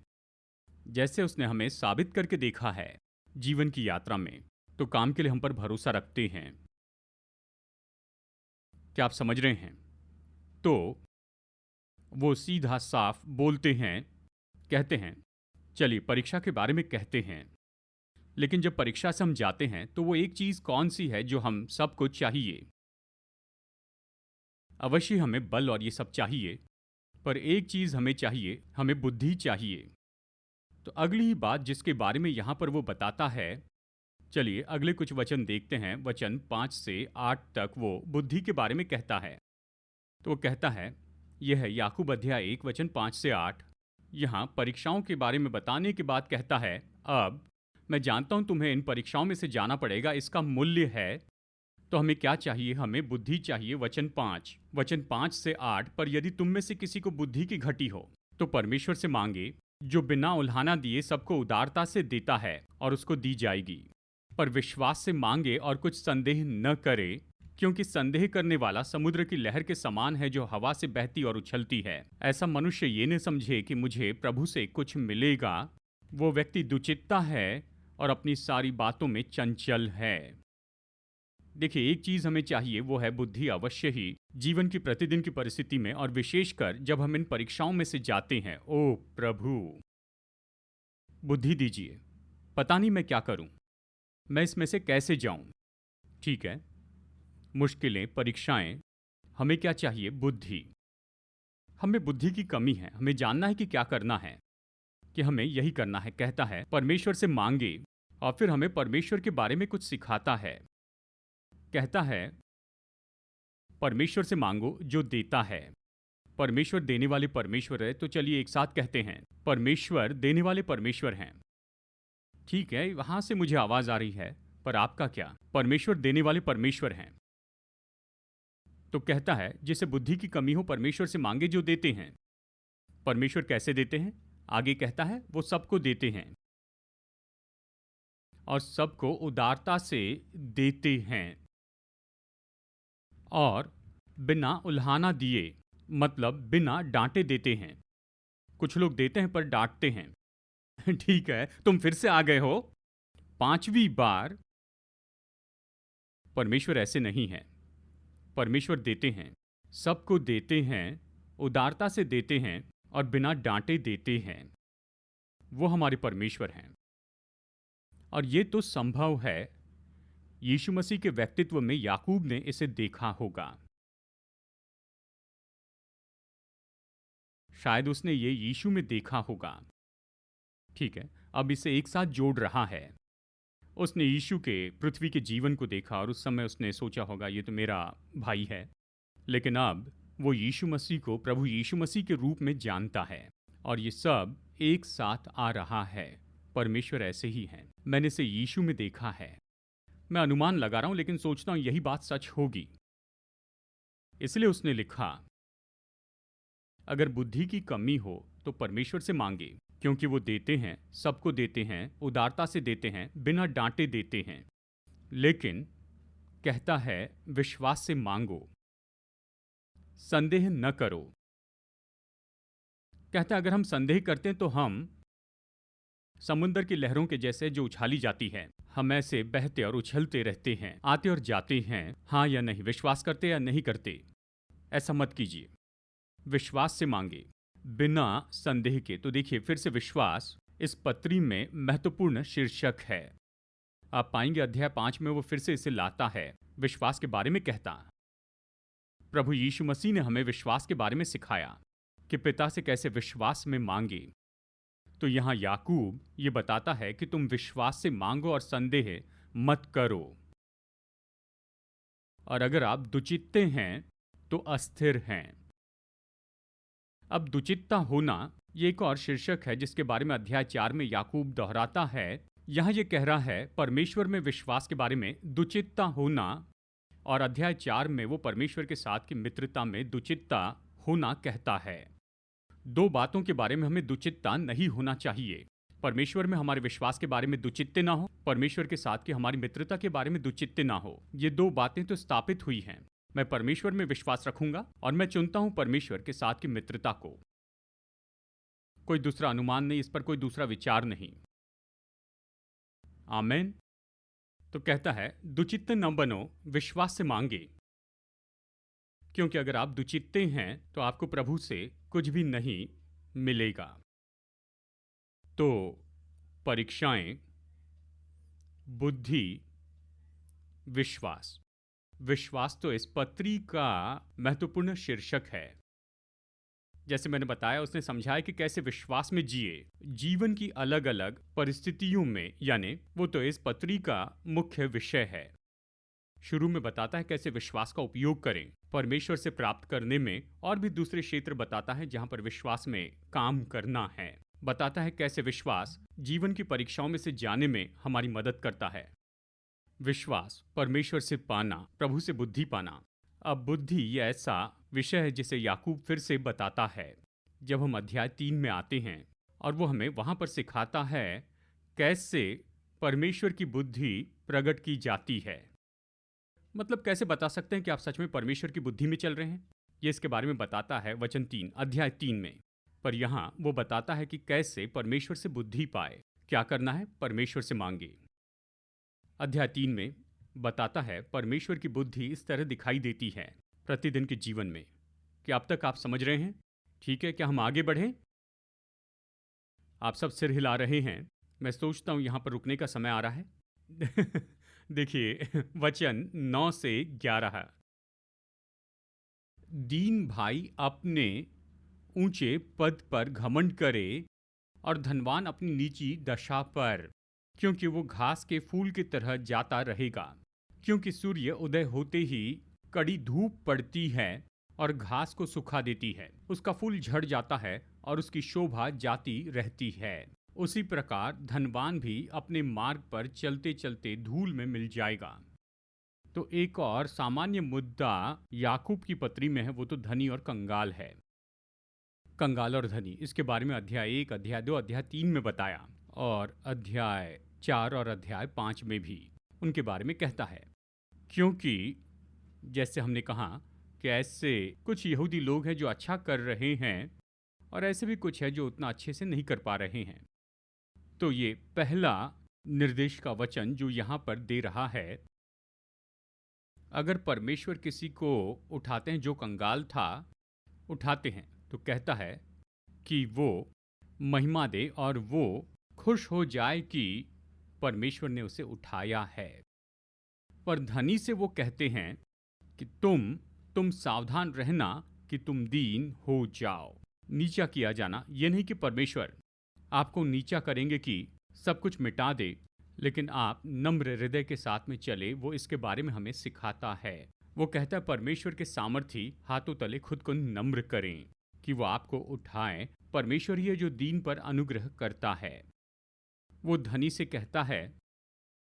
जैसे उसने हमें साबित करके देखा है जीवन की यात्रा में, तो काम के लिए हम पर भरोसा रखते हैं। क्या आप समझ रहे हैं? तो वो सीधा साफ बोलते हैं, कहते हैं, चलिए परीक्षा के बारे में कहते हैं। लेकिन जब परीक्षा से हम जाते हैं तो वो एक चीज कौन सी है जो हम सबको चाहिए? अवश्य हमें बल और ये सब चाहिए, पर एक चीज हमें चाहिए, हमें बुद्धि चाहिए। तो अगली ही बात जिसके बारे में यहाँ पर वो बताता है, चलिए अगले कुछ वचन देखते हैं। वचन 5 से 8 तक वो बुद्धि के बारे में कहता है। तो वो कहता है, यह है याकूब अध्याय 1 वचन 5 से 8। यहाँ परीक्षाओं के बारे में बताने के बाद कहता है, अब मैं जानता हूं तुम्हें इन परीक्षाओं में से जाना पड़ेगा, इसका मूल्य है। तो हमें क्या चाहिए? हमें बुद्धि चाहिए। वचन 5 से 8, पर यदि तुम में से किसी को बुद्धि की घटी हो तो परमेश्वर से मांगे, जो बिना उल्हाना दिए सबको उदारता से देता है और उसको दी जाएगी। पर विश्वास से मांगे और कुछ संदेह न करे, क्योंकि संदेह करने वाला समुद्र की लहर के समान है जो हवा से बहती और उछलती है। ऐसा मनुष्य ये न समझे कि मुझे प्रभु से कुछ मिलेगा। वो व्यक्ति दुचित्ता है और अपनी सारी बातों में चंचल है। देखिए, एक चीज हमें चाहिए, वो है बुद्धि। अवश्य ही जीवन की प्रतिदिन की परिस्थिति में, और विशेषकर जब हम इन परीक्षाओं में से जाते हैं, ओ प्रभु बुद्धि दीजिए। पता नहीं मैं क्या करूं, मैं इसमें से कैसे जाऊं। ठीक है, मुश्किलें, परीक्षाएं, हमें क्या चाहिए? बुद्धि। हमें बुद्धि की कमी है। हमें जानना है कि क्या करना है, कि हमें यही करना है। कहता है परमेश्वर से मांगे, और फिर हमें परमेश्वर के बारे में कुछ सिखाता है। कहता है परमेश्वर से मांगो जो देता है। परमेश्वर देने वाले परमेश्वर है। तो चलिए एक साथ कहते हैं, परमेश्वर देने वाले परमेश्वर हैं। ठीक है, वहां से मुझे आवाज आ रही है, पर आपका क्या? परमेश्वर देने वाले परमेश्वर हैं। तो कहता है जिसे बुद्धि की कमी हो परमेश्वर से मांगे जो देते हैं। परमेश्वर कैसे देते हैं? आगे कहता है वो सबको देते हैं और सबको उदारता से देते हैं और बिना उल्हाना दिए, मतलब बिना डांटे देते हैं। कुछ लोग देते हैं पर डांटते हैं। ठीक है, तुम फिर से आ गए हो 5वीं बार। परमेश्वर ऐसे नहीं है। परमेश्वर देते हैं, सबको देते हैं, उदारता से देते हैं और बिना डांटे देते हैं। वो हमारे परमेश्वर हैं। और ये तो संभव है, यीशु मसीह के व्यक्तित्व में याकूब ने इसे देखा होगा। शायद उसने ये यीशु में देखा होगा। ठीक है, अब इसे एक साथ जोड़ रहा है। उसने यीशु के पृथ्वी के जीवन को देखा और उस समय उसने सोचा होगा ये तो मेरा भाई है। लेकिन अब वो यीशु मसीह को प्रभु यीशु मसीह के रूप में जानता है और ये सब एक साथ आ रहा है। परमेश्वर ऐसे ही हैं। मैंने इसे यीशु में देखा है। मैं अनुमान लगा रहा हूं, लेकिन सोचता हूं यही बात सच होगी। इसलिए उसने लिखा, अगर बुद्धि की कमी हो तो परमेश्वर से मांगे, क्योंकि वो देते हैं, सबको देते हैं, उदारता से देते हैं, बिना डांटे देते हैं। लेकिन कहता है विश्वास से मांगो, संदेह न करो। कहता है अगर हम संदेह करते हैं तो हम समुद्र की लहरों के जैसे जो उछाली जाती है, हम ऐसे बहते और उछलते रहते हैं, आते और जाते हैं, हाँ या नहीं, विश्वास करते या नहीं करते। ऐसा मत कीजिए, विश्वास से मांगे बिना संदेह के। तो देखिए फिर से विश्वास इस पत्री में महत्वपूर्ण शीर्षक है। आप पाएंगे अध्याय 5 में वो फिर से इसे लाता है, विश्वास के बारे में कहता। प्रभु यीशु मसीह ने हमें विश्वास के बारे में सिखाया कि पिता से कैसे विश्वास में मांगे। तो यहां याकूब ये बताता है कि तुम विश्वास से मांगो और संदेह मत करो। और अगर आप दुचित्ते हैं तो अस्थिर हैं। अब दुचित्ता होना ये एक और शीर्षक है जिसके बारे में अध्याय 4 में याकूब दोहराता है यहाँ ये कह रहा है परमेश्वर में विश्वास के बारे में दुचित्ता होना, और अध्याय 4 में वो परमेश्वर के साथ की मित्रता में दुचित्ता होना कहता है। दो बातों के बारे में हमें दुचित्ता नहीं होना चाहिए। परमेश्वर में हमारे विश्वास के बारे में दुचित्ते ना हो, परमेश्वर के साथ की हमारी मित्रता के बारे में दुचित्ते ना हो। ये दो बातें तो स्थापित हुई हैं। मैं परमेश्वर में विश्वास रखूंगा और मैं चुनता हूं परमेश्वर के साथ की मित्रता को। कोई दूसरा अनुमान नहीं, इस पर कोई दूसरा विचार नहीं। आमेन। तो कहता है दुचित्ते न बनो, विश्वास से मांगे, क्योंकि अगर आप दुचित्ते हैं तो आपको प्रभु से कुछ भी नहीं मिलेगा। तो परीक्षाएं, बुद्धि, विश्वास। विश्वास तो इस पत्री का महत्वपूर्ण शीर्षक है। जैसे मैंने बताया, उसने समझाया कि कैसे विश्वास में जिए जीवन की अलग अलग परिस्थितियों में, यानी वो तो इस पत्री का मुख्य विषय है। शुरू में बताता है कैसे विश्वास का उपयोग करें परमेश्वर से प्राप्त करने में, और भी दूसरे क्षेत्र बताता है जहां पर विश्वास में काम करना है। बताता है कैसे विश्वास जीवन की परीक्षाओं में से जाने में हमारी मदद करता है। विश्वास परमेश्वर से पाना, प्रभु से बुद्धि पाना। अब बुद्धि यह ऐसा विषय है जिसे याकूब फिर से बताता है जब हम अध्याय 3 में आते हैं, और वो हमें वहां पर सिखाता है कैसे परमेश्वर की बुद्धि प्रकट की जाती है। मतलब कैसे बता सकते हैं कि आप सच में परमेश्वर की बुद्धि में चल रहे हैं। ये इसके बारे में बताता है वचन 3 अध्याय 3 में। पर यहाँ वो बताता है कि कैसे परमेश्वर से बुद्धि पाए। क्या करना है? परमेश्वर से मांगे। अध्याय 3 में बताता है परमेश्वर की बुद्धि इस तरह दिखाई देती है प्रतिदिन के जीवन में। क्या अब तक आप समझ रहे हैं? ठीक है, क्या हम आगे बढ़ें? आप सब सिर हिला रहे हैं। मैं सोचता हूं यहां पर रुकने का समय आ रहा है। देखिए वचन 9 से 11। दीन भाई अपने ऊंचे पद पर घमंड करे और धनवान अपनी नीची दशा पर, क्योंकि वो घास के फूल की तरह जाता रहेगा। क्योंकि सूर्य उदय होते ही कड़ी धूप पड़ती है और घास को सुखा देती है, उसका फूल झड़ जाता है और उसकी शोभा जाती रहती है। उसी प्रकार धनवान भी अपने मार्ग पर चलते चलते धूल में मिल जाएगा। तो एक और सामान्य मुद्दा याकूब की पत्री में है, वो तो धनी और कंगाल है। कंगाल और धनी, इसके बारे में अध्याय 1, अध्याय 2, अध्याय 3 में बताया, और अध्याय 4 और अध्याय 5 में भी उनके बारे में कहता है। क्योंकि जैसे हमने कहा कि ऐसे कुछ यहूदी लोग हैं जो अच्छा कर रहे हैं, और ऐसे भी कुछ है जो उतना अच्छे से नहीं कर पा रहे हैं। तो ये पहला निर्देश का वचन जो यहाँ पर दे रहा है, अगर परमेश्वर किसी को उठाते हैं जो कंगाल था, उठाते हैं, तो कहता है कि वो महिमा दे और वो खुश हो जाए कि परमेश्वर ने उसे उठाया है। पर धनी से वो कहते हैं कि तुम सावधान रहना कि तुम दीन हो जाओ। नीचा किया जाना, ये नहीं कि परमेश्वर आपको नीचा करेंगे कि सब कुछ मिटा दे, लेकिन आप नम्र हृदय के साथ में चले, वो इसके बारे में हमें सिखाता है। वो कहता है परमेश्वर के सामर्थी हाथों तले खुद को नम्र करें कि वो आपको उठाए। परमेश्वर ही है जो दीन पर अनुग्रह करता है। वो धनी से कहता है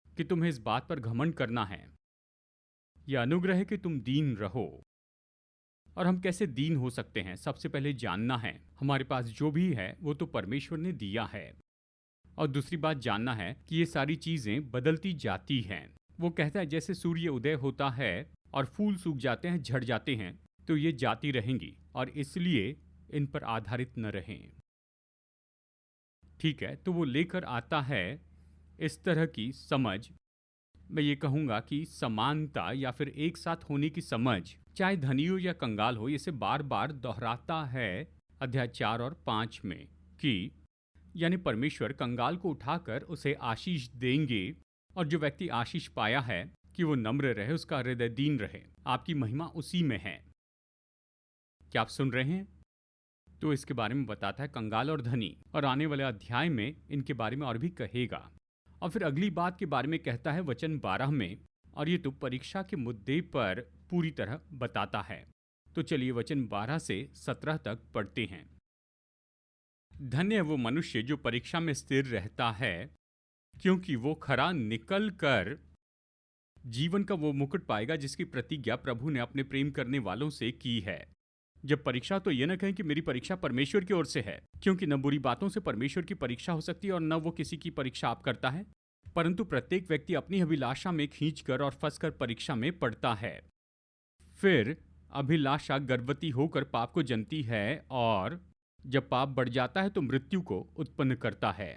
कि तुम्हें इस बात पर घमंड करना है, यह अनुग्रह है कि तुम दीन रहो। और हम कैसे दीन हो सकते हैं? सबसे पहले जानना है हमारे पास जो भी है वो तो परमेश्वर ने दिया है, और दूसरी बात जानना है कि ये सारी चीजें बदलती जाती हैं। वो कहता है जैसे सूर्य उदय होता है और फूल सूख जाते हैं, झड़ जाते हैं, तो ये जाती रहेंगी, और इसलिए इन पर आधारित न रहें। ठीक है, तो वो लेकर आता है इस तरह की समझ। मैं ये कहूँगा कि समानता या फिर एक साथ होने की समझ, चाहे धनी हो या कंगाल हो, इसे बार बार दोहराता है अध्याय 4 और 5 में कि यानी परमेश्वर कंगाल को उठाकर उसे आशीष देंगे, और जो व्यक्ति आशीष पाया है कि वो नम्र रहे, उसका हृदय दीन रहे, आपकी महिमा उसी में है। क्या आप सुन रहे हैं? तो इसके बारे में बताता है कंगाल और धनी, और आने वाले अध्याय में इनके बारे में और भी कहेगा। और फिर अगली बात के बारे में कहता है वचन 12 में, और ये तो परीक्षा के मुद्दे पर पूरी तरह बताता है। तो चलिए वचन 12 से 17 तक पढ़ते हैं। धन्य है वो मनुष्य जो परीक्षा में स्थिर रहता है, क्योंकि वो खरा निकल कर जीवन का वो मुकुट पाएगा जिसकी प्रतिज्ञा प्रभु ने अपने प्रेम करने वालों से की है। जब परीक्षा, तो ये न कहें कि मेरी परीक्षा परमेश्वर की ओर से है, क्योंकि न बुरी बातों से परमेश्वर की परीक्षा हो सकती है और न वो किसी की परीक्षा आप करता है, परंतु प्रत्येक व्यक्ति अपनी अभिलाषा में खींचकर और फंसकर परीक्षा में पड़ता है। फिर अभिलाषा गर्भवती होकर पाप को जनती है और जब पाप बढ़ जाता है तो मृत्यु को उत्पन्न करता है।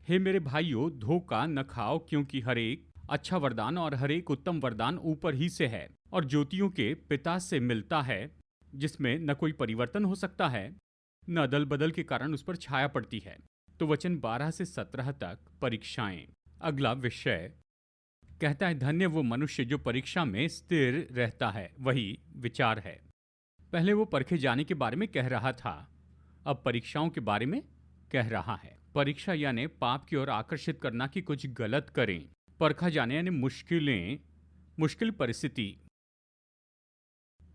हे मेरे भाइयों, धोखा न खाओ, क्योंकि हर एक अच्छा वरदान और हर एक उत्तम वरदान ऊपर ही से है और ज्योतियों के पिता से मिलता है, जिसमें न कोई परिवर्तन हो सकता है, न अदल बदल के कारण उस पर छाया पड़ती है। तो वचन 12 से 17 तक परीक्षाएं। अगला विषय कहता है, धन्य वो मनुष्य जो परीक्षा में स्थिर रहता है। वही विचार है। पहले वो परखे जाने के बारे में कह रहा था, अब परीक्षाओं के बारे में कह रहा है। परीक्षा यानी पाप की ओर आकर्षित करना कि कुछ गलत करें। परखा जाने यानी मुश्किल परिस्थिति।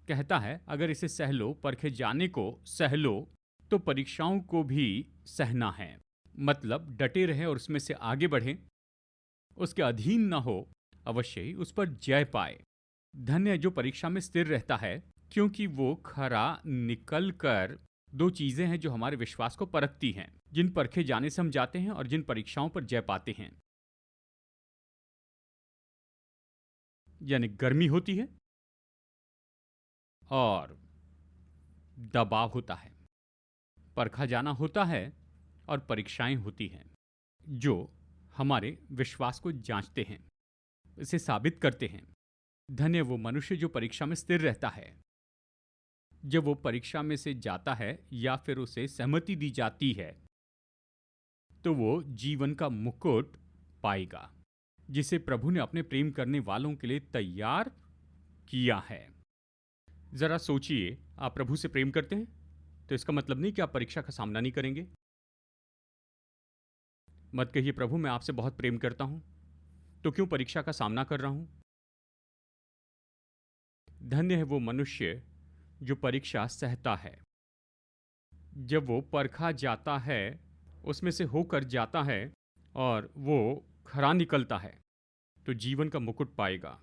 कहता है अगर इसे सह लो, परखे जाने को सह लो, तो परीक्षाओं को भी सहना है। मतलब डटे रहें और उसमें से आगे बढ़ें, उसके अधीन न हो, अवश्य ही उस पर जय पाए। धन्य है जो परीक्षा में स्थिर रहता है, क्योंकि वो खरा निकल कर, दो चीजें हैं जो हमारे विश्वास को परखती हैं, जिन परखे जाने से हम जाते हैं और जिन परीक्षाओं पर जय पाते हैं। यानी गर्मी होती है और दबाव होता है, परखा जाना होता है और परीक्षाएं होती हैं जो हमारे विश्वास को जांचते हैं, इसे साबित करते हैं। धन्य वो मनुष्य जो परीक्षा में स्थिर रहता है। जब वो परीक्षा में से जाता है या फिर उसे सहमति दी जाती है, तो वो जीवन का मुकुट पाएगा जिसे प्रभु ने अपने प्रेम करने वालों के लिए तैयार किया है। जरा सोचिए, आप प्रभु से प्रेम करते हैं तो इसका मतलब नहीं कि आप परीक्षा का सामना नहीं करेंगे। मत कहिए प्रभु मैं आपसे बहुत प्रेम करता हूं, तो क्यों परीक्षा का सामना कर रहा हूं। धन्य है वो मनुष्य जो परीक्षा सहता है। जब वो परखा जाता है, उसमें से होकर जाता है और वो खरा निकलता है, तो जीवन का मुकुट पाएगा।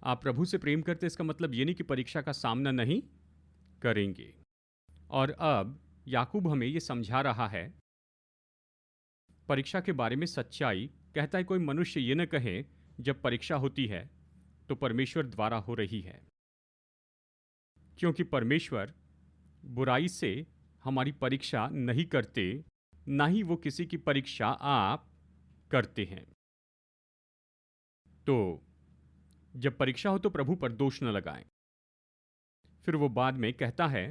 आप प्रभु से प्रेम करते, इसका मतलब ये नहीं कि परीक्षा का सामना नहीं करेंगे। और अब याकूब हमें ये समझा रहा है परीक्षा के बारे में सच्चाई। कहता है कोई मनुष्य ये न कहे जब परीक्षा होती है तो परमेश्वर द्वारा हो रही है, क्योंकि परमेश्वर बुराई से हमारी परीक्षा नहीं करते, ना ही वो किसी की परीक्षा आप करते हैं। तो जब परीक्षा हो तो प्रभु पर दोष न लगाएं। फिर वो बाद में कहता है,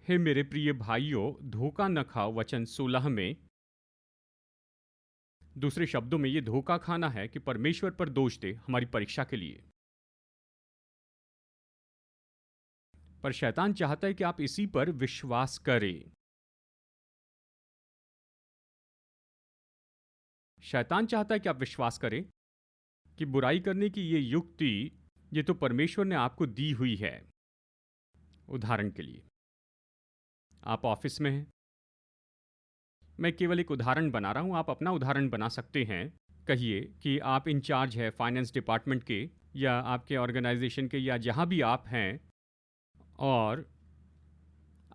हे मेरे प्रिय भाइयों, धोखा न खाओ। वचन 16 में, दूसरे शब्दों में ये धोखा खाना है कि परमेश्वर पर दोष दे हमारी परीक्षा के लिए। पर शैतान चाहता है कि आप इसी पर विश्वास करें। शैतान चाहता है कि आप विश्वास करें कि बुराई करने की ये युक्ति, ये तो परमेश्वर ने आपको दी हुई है। उदाहरण के लिए, आप ऑफिस में हैं, मैं केवल एक उदाहरण बना रहा हूं, आप अपना उदाहरण बना सकते हैं। कहिए कि आप इंचार्ज है फाइनेंस डिपार्टमेंट के या आपके ऑर्गेनाइजेशन के या जहां भी आप हैं, और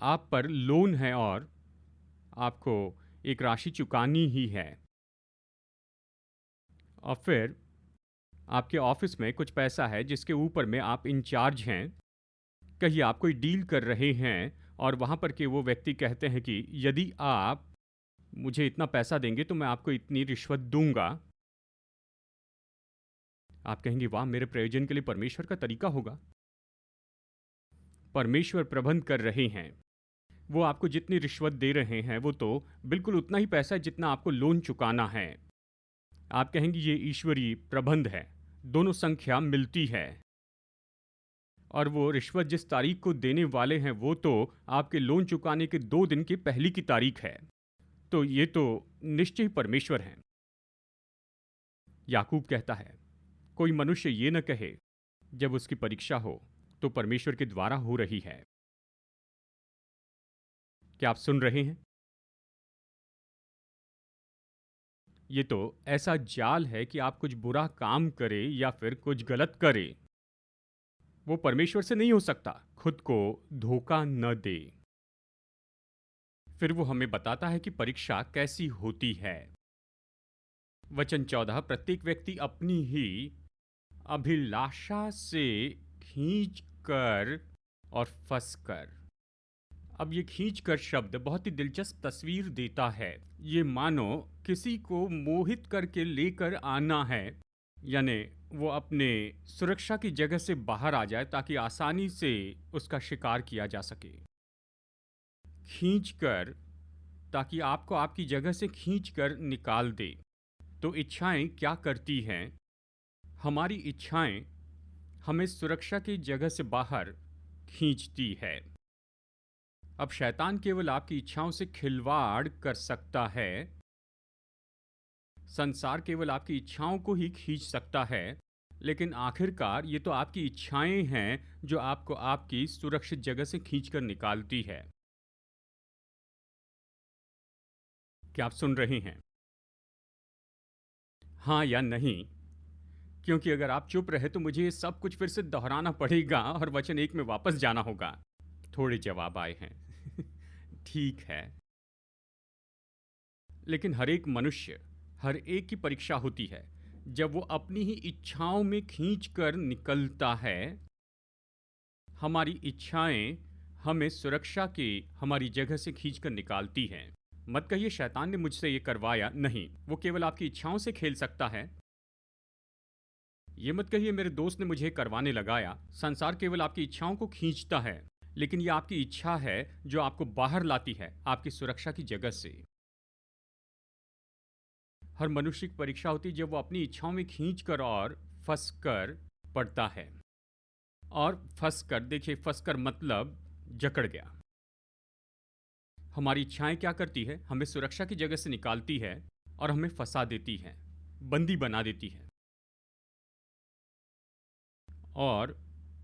आप पर लोन है और आपको एक राशि चुकानी ही है। और फिर आपके ऑफिस में कुछ पैसा है जिसके ऊपर में आप इंचार्ज हैं। कहीं आप कोई डील कर रहे हैं और वहां पर के वो व्यक्ति कहते हैं कि यदि आप मुझे इतना पैसा देंगे तो मैं आपको इतनी रिश्वत दूंगा। आप कहेंगे वाह, मेरे प्रयोजन के लिए परमेश्वर का तरीका होगा। परमेश्वर प्रबंध कर रहे हैं, वो आपको जितनी रिश्वत दे रहे हैं वो तो बिल्कुल उतना ही पैसा है जितना आपको लोन चुकाना है। आप कहेंगे ये ईश्वरीय प्रबंध है, दोनों संख्या मिलती है। और वो रिश्वत जिस तारीख को देने वाले हैं वो तो आपके लोन चुकाने के 2 दिन की पहली की तारीख है। तो ये तो निश्चय ही परमेश्वर हैं। याकूब कहता है कोई मनुष्य ये न कहे जब उसकी परीक्षा हो तो परमेश्वर के द्वारा हो रही है। क्या आप सुन रहे हैं? ये तो ऐसा जाल है कि आप कुछ बुरा काम करें या फिर कुछ गलत करें, वो परमेश्वर से नहीं हो सकता। खुद को धोखा न दे। फिर वो हमें बताता है कि परीक्षा कैसी होती है। वचन 14, प्रत्येक व्यक्ति अपनी ही अभिलाषा से खींच कर और फंस कर। अब ये खींच कर शब्द बहुत ही दिलचस्प तस्वीर देता है। ये मानो किसी को मोहित करके लेकर आना है, यानी वो अपने सुरक्षा की जगह से बाहर आ जाए ताकि आसानी से उसका शिकार किया जा सके। खींच कर, ताकि आपको आपकी जगह से खींच कर निकाल दे। तो इच्छाएं क्या करती हैं? हमारी इच्छाएं हमें सुरक्षा की जगह से बाहर खींचती है। अब शैतान केवल आपकी इच्छाओं से खिलवाड़ कर सकता है। संसार केवल आपकी इच्छाओं को ही खींच सकता है, लेकिन आखिरकार ये तो आपकी इच्छाएं हैं जो आपको आपकी सुरक्षित जगह से खींचकर निकालती है। क्या आप सुन रहे हैं? हाँ या नहीं? क्योंकि अगर आप चुप रहे तो मुझे ये सब कुछ फिर से दोहराना पड़ेगा और वचन 1 में वापस जाना होगा। थोड़े जवाब आए हैं। ठीक है। लेकिन हर एक मनुष्य, हर एक की परीक्षा होती है जब वो अपनी ही इच्छाओं में खींच कर निकलता है। हमारी इच्छाएं हमें सुरक्षा की हमारी जगह से खींच कर निकालती हैं। मत कहिए शैतान ने मुझसे ये करवाया, नहीं, वो केवल आपकी इच्छाओं से खेल सकता है। ये मत कहिए मेरे दोस्त ने मुझे करवाने लगाया। संसार केवल आपकी इच्छाओं को खींचता है, लेकिन ये आपकी इच्छा है जो आपको बाहर लाती है आपकी सुरक्षा की जगह से। हर मनुष्य की परीक्षा होती है जब वो अपनी इच्छाओं में खींच कर और फंस कर पड़ता है। और फंस कर, देखिए फंस कर मतलब जकड़ गया। हमारी इच्छाएं क्या करती है? हमें सुरक्षा की जगह से निकालती है और हमें फंसा देती है, बंदी बना देती है। और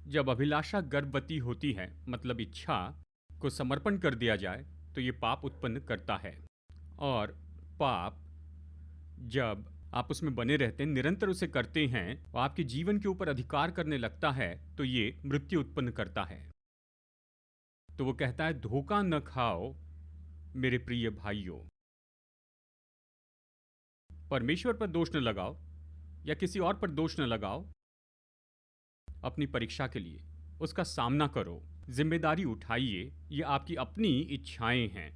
जब अभिलाषा गर्भवती होती है, मतलब इच्छा को समर्पण कर दिया जाए, तो ये पाप उत्पन्न करता है। और पाप जब आप उसमें बने रहते हैं, निरंतर उसे करते हैं और आपके जीवन के ऊपर अधिकार करने लगता है, तो ये मृत्यु उत्पन्न करता है। तो वो कहता है, धोखा न खाओ मेरे प्रिय भाइयों। परमेश्वर पर दोष न लगाओ या किसी और पर दोष न लगाओ। अपनी परीक्षा के लिए उसका सामना करो, जिम्मेदारी उठाइए। ये आपकी अपनी इच्छाएं हैं।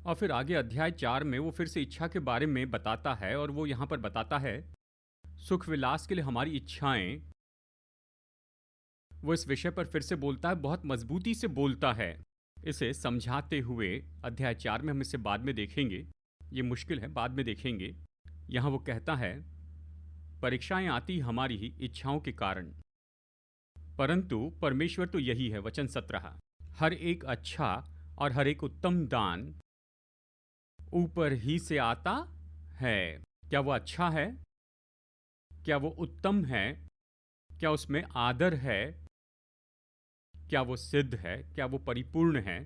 और फिर आगे अध्याय 4 में वो फिर से इच्छा के बारे में बताता है, और वो यहां पर बताता है सुख विलास के लिए हमारी इच्छाएं। वो इस विषय पर फिर से बोलता है, बहुत मजबूती से बोलता है, इसे समझाते हुए। अध्याय 4 में हम इसे बाद में देखेंगे, ये मुश्किल है, बाद में देखेंगे। यहां वो कहता है, परीक्षाएं आती हमारी ही इच्छाओं के कारण, परंतु परमेश्वर तो यही है। वचन 17, हर एक अच्छा और हर एक उत्तम दान ऊपर ही से आता है। क्या वो अच्छा है? क्या वो उत्तम है? क्या उसमें आदर है? क्या वो सिद्ध है? क्या वो परिपूर्ण है?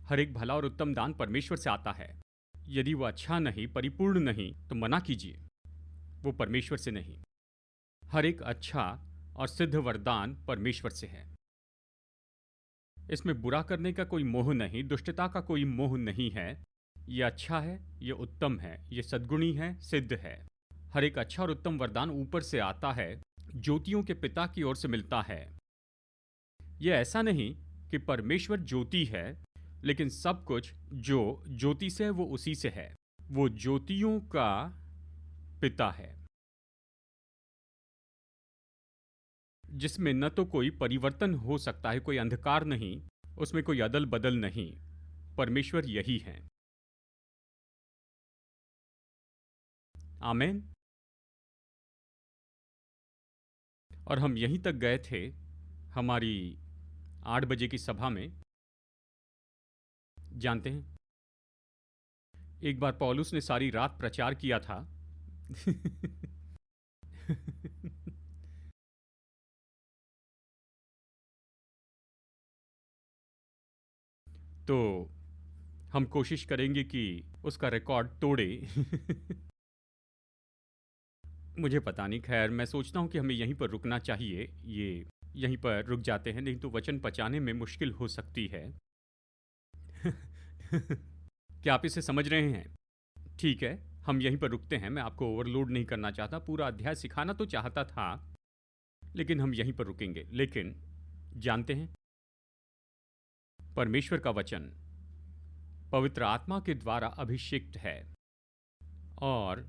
हर एक भला और उत्तम दान परमेश्वर से आता है। यदि वो अच्छा नहीं, परिपूर्ण नहीं, तो मना कीजिए, वो परमेश्वर से नहीं। हर एक अच्छा और सिद्ध वरदान परमेश्वर से है। इसमें बुरा करने का कोई मोह नहीं, दुष्टता का कोई मोह नहीं है। ये अच्छा है, ये उत्तम है, ये सद्गुणी है, सिद्ध है। हर एक अच्छा और उत्तम वरदान ऊपर से आता है, ज्योतियों के पिता की ओर से मिलता है। ये ऐसा नहीं कि परमेश्वर ज्योति है, लेकिन सब कुछ जो ज्योति से है वो उसी से है। वो ज्योतियों का पिता है, जिसमें न तो कोई परिवर्तन हो सकता है, कोई अंधकार नहीं, उसमें कोई अदल बदल नहीं। परमेश्वर यही है। आमेन। और हम यहीं तक गए थे हमारी 8 बजे की सभा में। जानते हैं, एक बार पौलुस ने सारी रात प्रचार किया था। तो हम कोशिश करेंगे कि उसका रिकॉर्ड तोड़े। मुझे पता नहीं, खैर मैं सोचता हूँ कि हमें यहीं पर रुकना चाहिए। ये यहीं पर रुक जाते हैं, नहीं तो वचन पचाने में मुश्किल हो सकती है। क्या आप इसे समझ रहे हैं? ठीक है, हम यहीं पर रुकते हैं। मैं आपको ओवरलोड नहीं करना चाहता, पूरा अध्याय सिखाना तो चाहता था, लेकिन हम यहीं पर रुकेंगे। लेकिन जानते हैं, परमेश्वर का वचन पवित्र आत्मा के द्वारा अभिषिक्त है और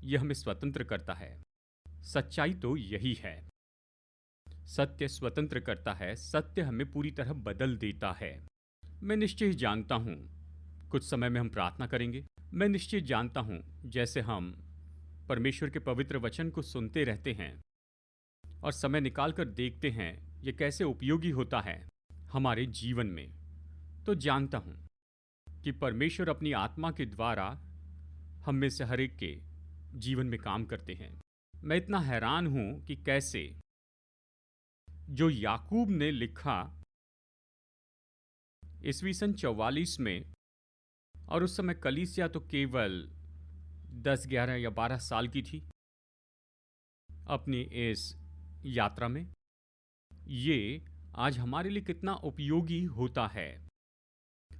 यह हमें स्वतंत्र करता है। सच्चाई तो यही है, सत्य स्वतंत्र करता है, सत्य हमें पूरी तरह बदल देता है। मैं निश्चय जानता हूं, कुछ समय में हम प्रार्थना करेंगे। मैं निश्चय जानता हूं, जैसे हम परमेश्वर के पवित्र वचन को सुनते रहते हैं और समय निकालकर देखते हैं ये कैसे उपयोगी होता है हमारे जीवन में, तो जानता हूं कि परमेश्वर अपनी आत्मा के द्वारा हम में से हर एक के जीवन में काम करते हैं। मैं इतना हैरान हूं कि कैसे जो याकूब ने लिखा ईस्वी सन 44 में, और उस समय कलीसिया तो केवल 10, 11 या 12 साल की थी अपनी इस यात्रा में, ये आज हमारे लिए कितना उपयोगी होता है।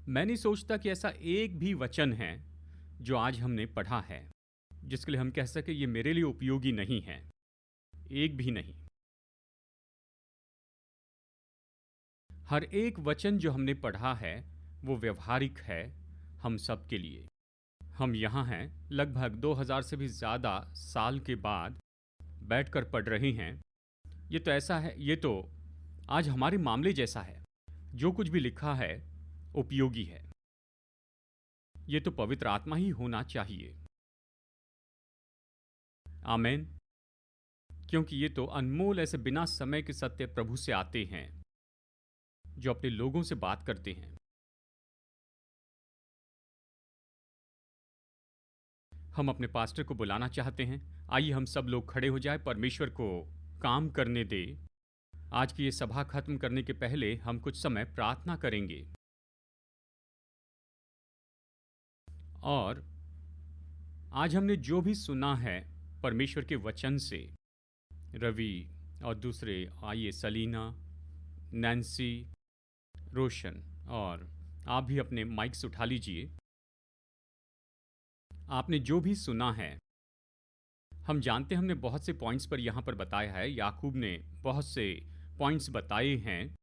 मैं नहीं सोचता कि ऐसा एक भी वचन है जो आज हमने पढ़ा है जिसके लिए हम कह सके ये मेरे लिए उपयोगी नहीं है। एक भी नहीं। हर एक वचन जो हमने पढ़ा है वो व्यवहारिक है हम सब के लिए। हम यहाँ हैं लगभग 2000 से भी ज़्यादा साल के बाद बैठकर पढ़ रहे हैं। ये तो ऐसा है, ये तो आज हमारे मामले जैसा है। जो कुछ भी लिखा है उपयोगी है। ये तो पवित्र आत्मा ही होना चाहिए। आमेन। क्योंकि ये तो अनमोल ऐसे बिना समय के सत्य प्रभु से आते हैं जो अपने लोगों से बात करते हैं। हम अपने पास्टर को बुलाना चाहते हैं। आइए हम सब लोग खड़े हो जाए, परमेश्वर को काम करने दे। आज की ये सभा खत्म करने के पहले हम कुछ समय प्रार्थना करेंगे और आज हमने जो भी सुना है परमेश्वर के वचन से, रवि और दूसरे, आइए सलीना, नैन्सी, रोशन, और आप भी अपने माइक्स उठा लीजिए। आपने जो भी सुना है, हम जानते हैं हमने बहुत से पॉइंट्स पर यहाँ पर बताया है। याकूब ने बहुत से पॉइंट्स बताए हैं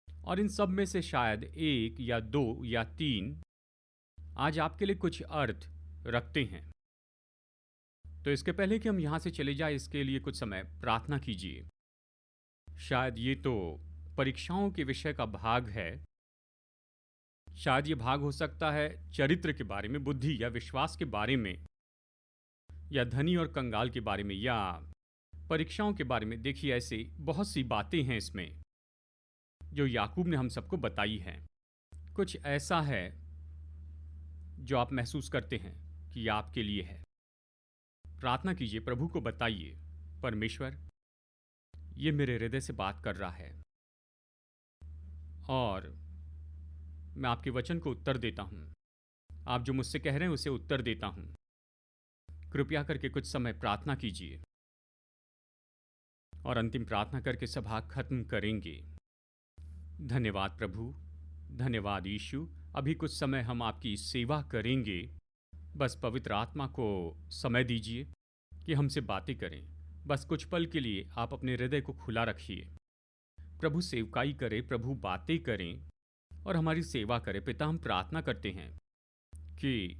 और इन सब में से शायद 1 या 2 या 3 आज आपके लिए कुछ अर्थ रखते हैं। तो इसके पहले कि हम यहाँ से चले जाए, इसके लिए कुछ समय प्रार्थना कीजिए। शायद ये तो परीक्षाओं के विषय का भाग है। शायद ये भाग हो सकता है चरित्र के बारे में, बुद्धि या विश्वास के बारे में, या धनी और कंगाल के बारे में, या परीक्षाओं के बारे में। देखिए, ऐसे बहुत सी बातें हैं इसमें जो याकूब ने हम सबको बताई हैं। कुछ ऐसा है जो आप महसूस करते हैं कि यह आपके लिए है। प्रार्थना कीजिए, प्रभु को बताइए, परमेश्वर ये मेरे हृदय से बात कर रहा है और मैं आपके वचन को उत्तर देता हूँ। आप जो मुझसे कह रहे हैं उसे उत्तर देता हूँ। कृपया करके कुछ समय प्रार्थना कीजिए और अंतिम प्रार्थना करके सभा खत्म करेंगे। धन्यवाद प्रभु, धन्यवाद यीशु। अभी कुछ समय हम आपकी सेवा करेंगे। बस पवित्र आत्मा को समय दीजिए कि हमसे बातें करें। बस कुछ पल के लिए आप अपने हृदय को खुला रखिए। प्रभु सेवकाई करे, प्रभु बातें करें और हमारी सेवा करे। पिता, हम प्रार्थना करते हैं कि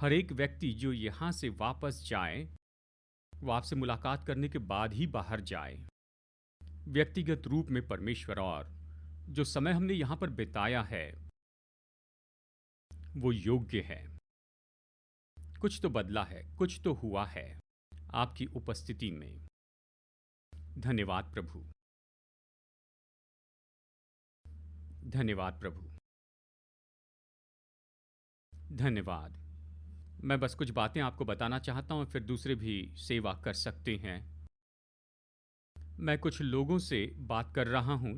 हर एक व्यक्ति जो यहाँ से वापस जाए वो आपसे मुलाकात करने के बाद ही बाहर जाए, व्यक्तिगत रूप में परमेश्वर। और जो समय हमने यहाँ पर बिताया है वो योग्य है। कुछ तो बदला है, कुछ तो हुआ है आपकी उपस्थिति में। धन्यवाद प्रभु, धन्यवाद प्रभु, धन्यवाद। मैं बस कुछ बातें आपको बताना चाहता हूं, फिर दूसरे भी सेवा कर सकते हैं। मैं कुछ लोगों से बात कर रहा हूं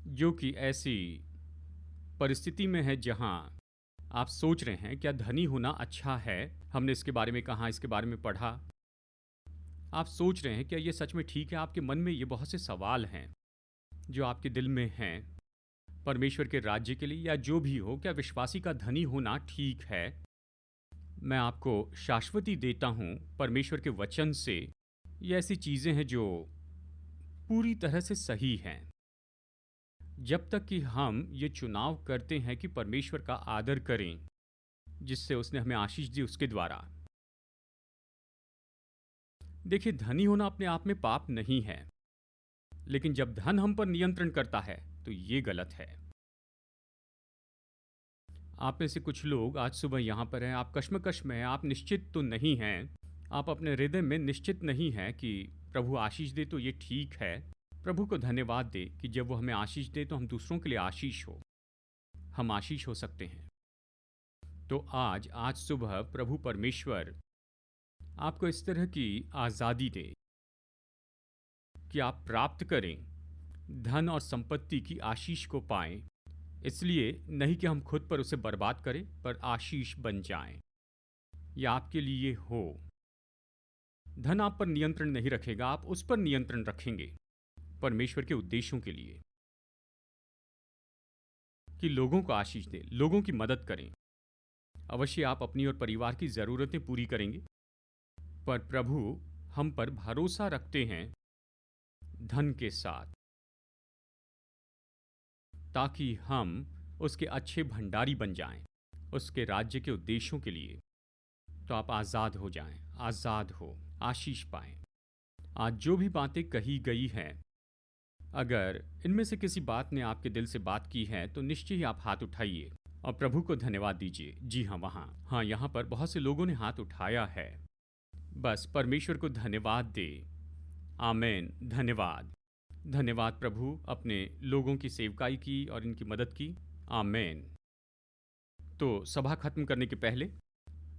जो कि ऐसी परिस्थिति में है जहां आप सोच रहे हैं क्या धनी होना अच्छा है? हमने इसके बारे में कहा, इसके बारे में पढ़ा। आप सोच रहे हैं क्या ये सच में ठीक है? आपके मन में ये बहुत से सवाल हैं जो आपके दिल में हैं। परमेश्वर के राज्य के लिए या जो भी हो, क्या विश्वासी का धनी होना ठीक है? मैं आपको शाश्वती देता हूँ परमेश्वर के वचन से। ये ऐसी चीज़ें हैं जो पूरी तरह से सही हैं। जब तक कि हम ये चुनाव करते हैं कि परमेश्वर का आदर करें, जिससे उसने हमें आशीष दी उसके द्वारा। देखिए, धनी होना अपने आप में पाप नहीं है, लेकिन जब धन हम पर नियंत्रण करता है तो ये गलत है। आप में से कुछ लोग आज सुबह यहाँ पर हैं, आप कश्मकश में हैं, आप निश्चित तो नहीं हैं, आप अपने हृदय में निश्चित नहीं हैं कि प्रभु आशीष दे तो ये ठीक है। प्रभु को धन्यवाद दे कि जब वो हमें आशीष दे तो हम दूसरों के लिए आशीष हो, हम आशीष हो सकते हैं। तो आज सुबह प्रभु परमेश्वर आपको इस तरह की आज़ादी दे कि आप प्राप्त करें, धन और संपत्ति की आशीष को पाएं। इसलिए नहीं कि हम खुद पर उसे बर्बाद करें, पर आशीष बन जाएं। यह आपके लिए हो। धन आप पर नियंत्रण नहीं रखेगा, आप उस पर नियंत्रण रखेंगे परमेश्वर के उद्देश्यों के लिए, कि लोगों को आशीष दें, लोगों की मदद करें। अवश्य आप अपनी और परिवार की ज़रूरतें पूरी करेंगे, पर प्रभु हम पर भरोसा रखते हैं धन के साथ, ताकि हम उसके अच्छे भंडारी बन जाएं, उसके राज्य के उद्देश्यों के लिए। तो आप आज़ाद हो जाएं, आज़ाद हो, आशीष पाएं। आज जो भी बातें कही गई हैं, अगर इनमें से किसी बात ने आपके दिल से बात की है तो निश्चय ही आप हाथ उठाइए और प्रभु को धन्यवाद दीजिए। जी हाँ, वहाँ यहाँ पर बहुत से लोगों ने हाथ उठाया है। बस परमेश्वर को धन्यवाद दे। आमेन। धन्यवाद, धन्यवाद प्रभु अपने लोगों की सेवकाई की और इनकी मदद की। आमेन। तो सभा खत्म करने के पहले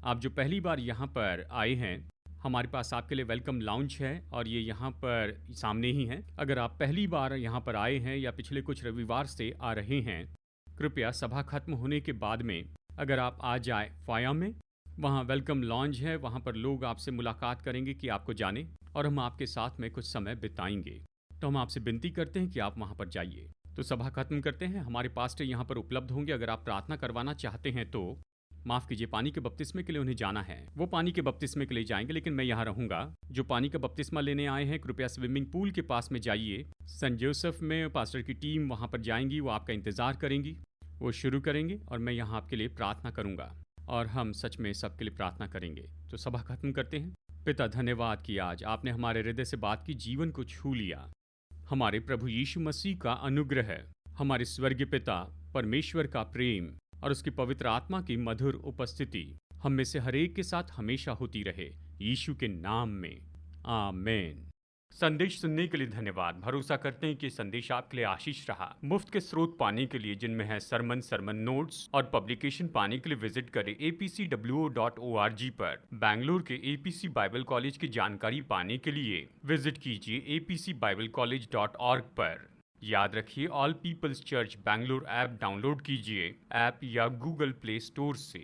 आप जो पहली बार यहाँ पर आए हैं, हमारे पास आपके लिए वेलकम लाउंज है और ये यहाँ पर सामने ही है। अगर आप पहली बार यहाँ पर आए हैं या पिछले कुछ रविवार से आ रहे हैं, कृपया सभा खत्म होने के बाद में अगर आप आ जाए फाया में, वहाँ वेलकम लॉन्ज है, वहाँ पर लोग आपसे मुलाकात करेंगे कि आपको जाने, और हम आपके साथ में कुछ समय बिताएंगे। तो हम आपसे विनती करते हैं कि आप वहाँ पर जाइए। तो सभा खत्म करते हैं। हमारे पास्टर यहाँ पर उपलब्ध होंगे। अगर आप प्रार्थना करवाना चाहते हैं तो माफ़ कीजिए, पानी के बपतिस्मे के लिए उन्हें जाना है, वो पानी के बपतिस्मे के लिए जाएंगे, लेकिन मैं यहाँ रहूँगा। जो पानी का बपतिस्मा लेने आए हैं, कृपया स्विमिंग पूल के पास में जाइए। सेंट जोसेफ में पास्टर की टीम वहाँ पर जाएंगी, वो आपका इंतज़ार करेंगी। वो शुरू करेंगे और मैं यहाँ आपके लिए प्रार्थना करूँगा और हम सच में सबके लिए प्रार्थना करेंगे। तो सभा खत्म करते हैं। पिता, धन्यवाद कि आज आपने हमारे हृदय से बात की, जीवन को छू लिया। हमारे प्रभु यीशु मसीह का अनुग्रह, हमारे स्वर्गीय पिता परमेश्वर का प्रेम और उसकी पवित्र आत्मा की मधुर उपस्थिति हम में से हरेक के साथ हमेशा होती रहे, यीशु के नाम में। आमेन। संदेश सुनने के लिए धन्यवाद। भरोसा करते हैं कि संदेश आपके लिए आशीष रहा। मुफ्त के स्रोत पाने के लिए, जिनमें है सरमन नोट्स और पब्लिकेशन, पाने के लिए विजिट करें apcwo.org पर। बैंगलोर के APC बाइबल कॉलेज की जानकारी पाने के लिए विजिट कीजिए apcbiblecollege.org पर। याद रखिए, all peoples church Bangalore app download कीजिए ऐप या गूगल प्ले स्टोर से।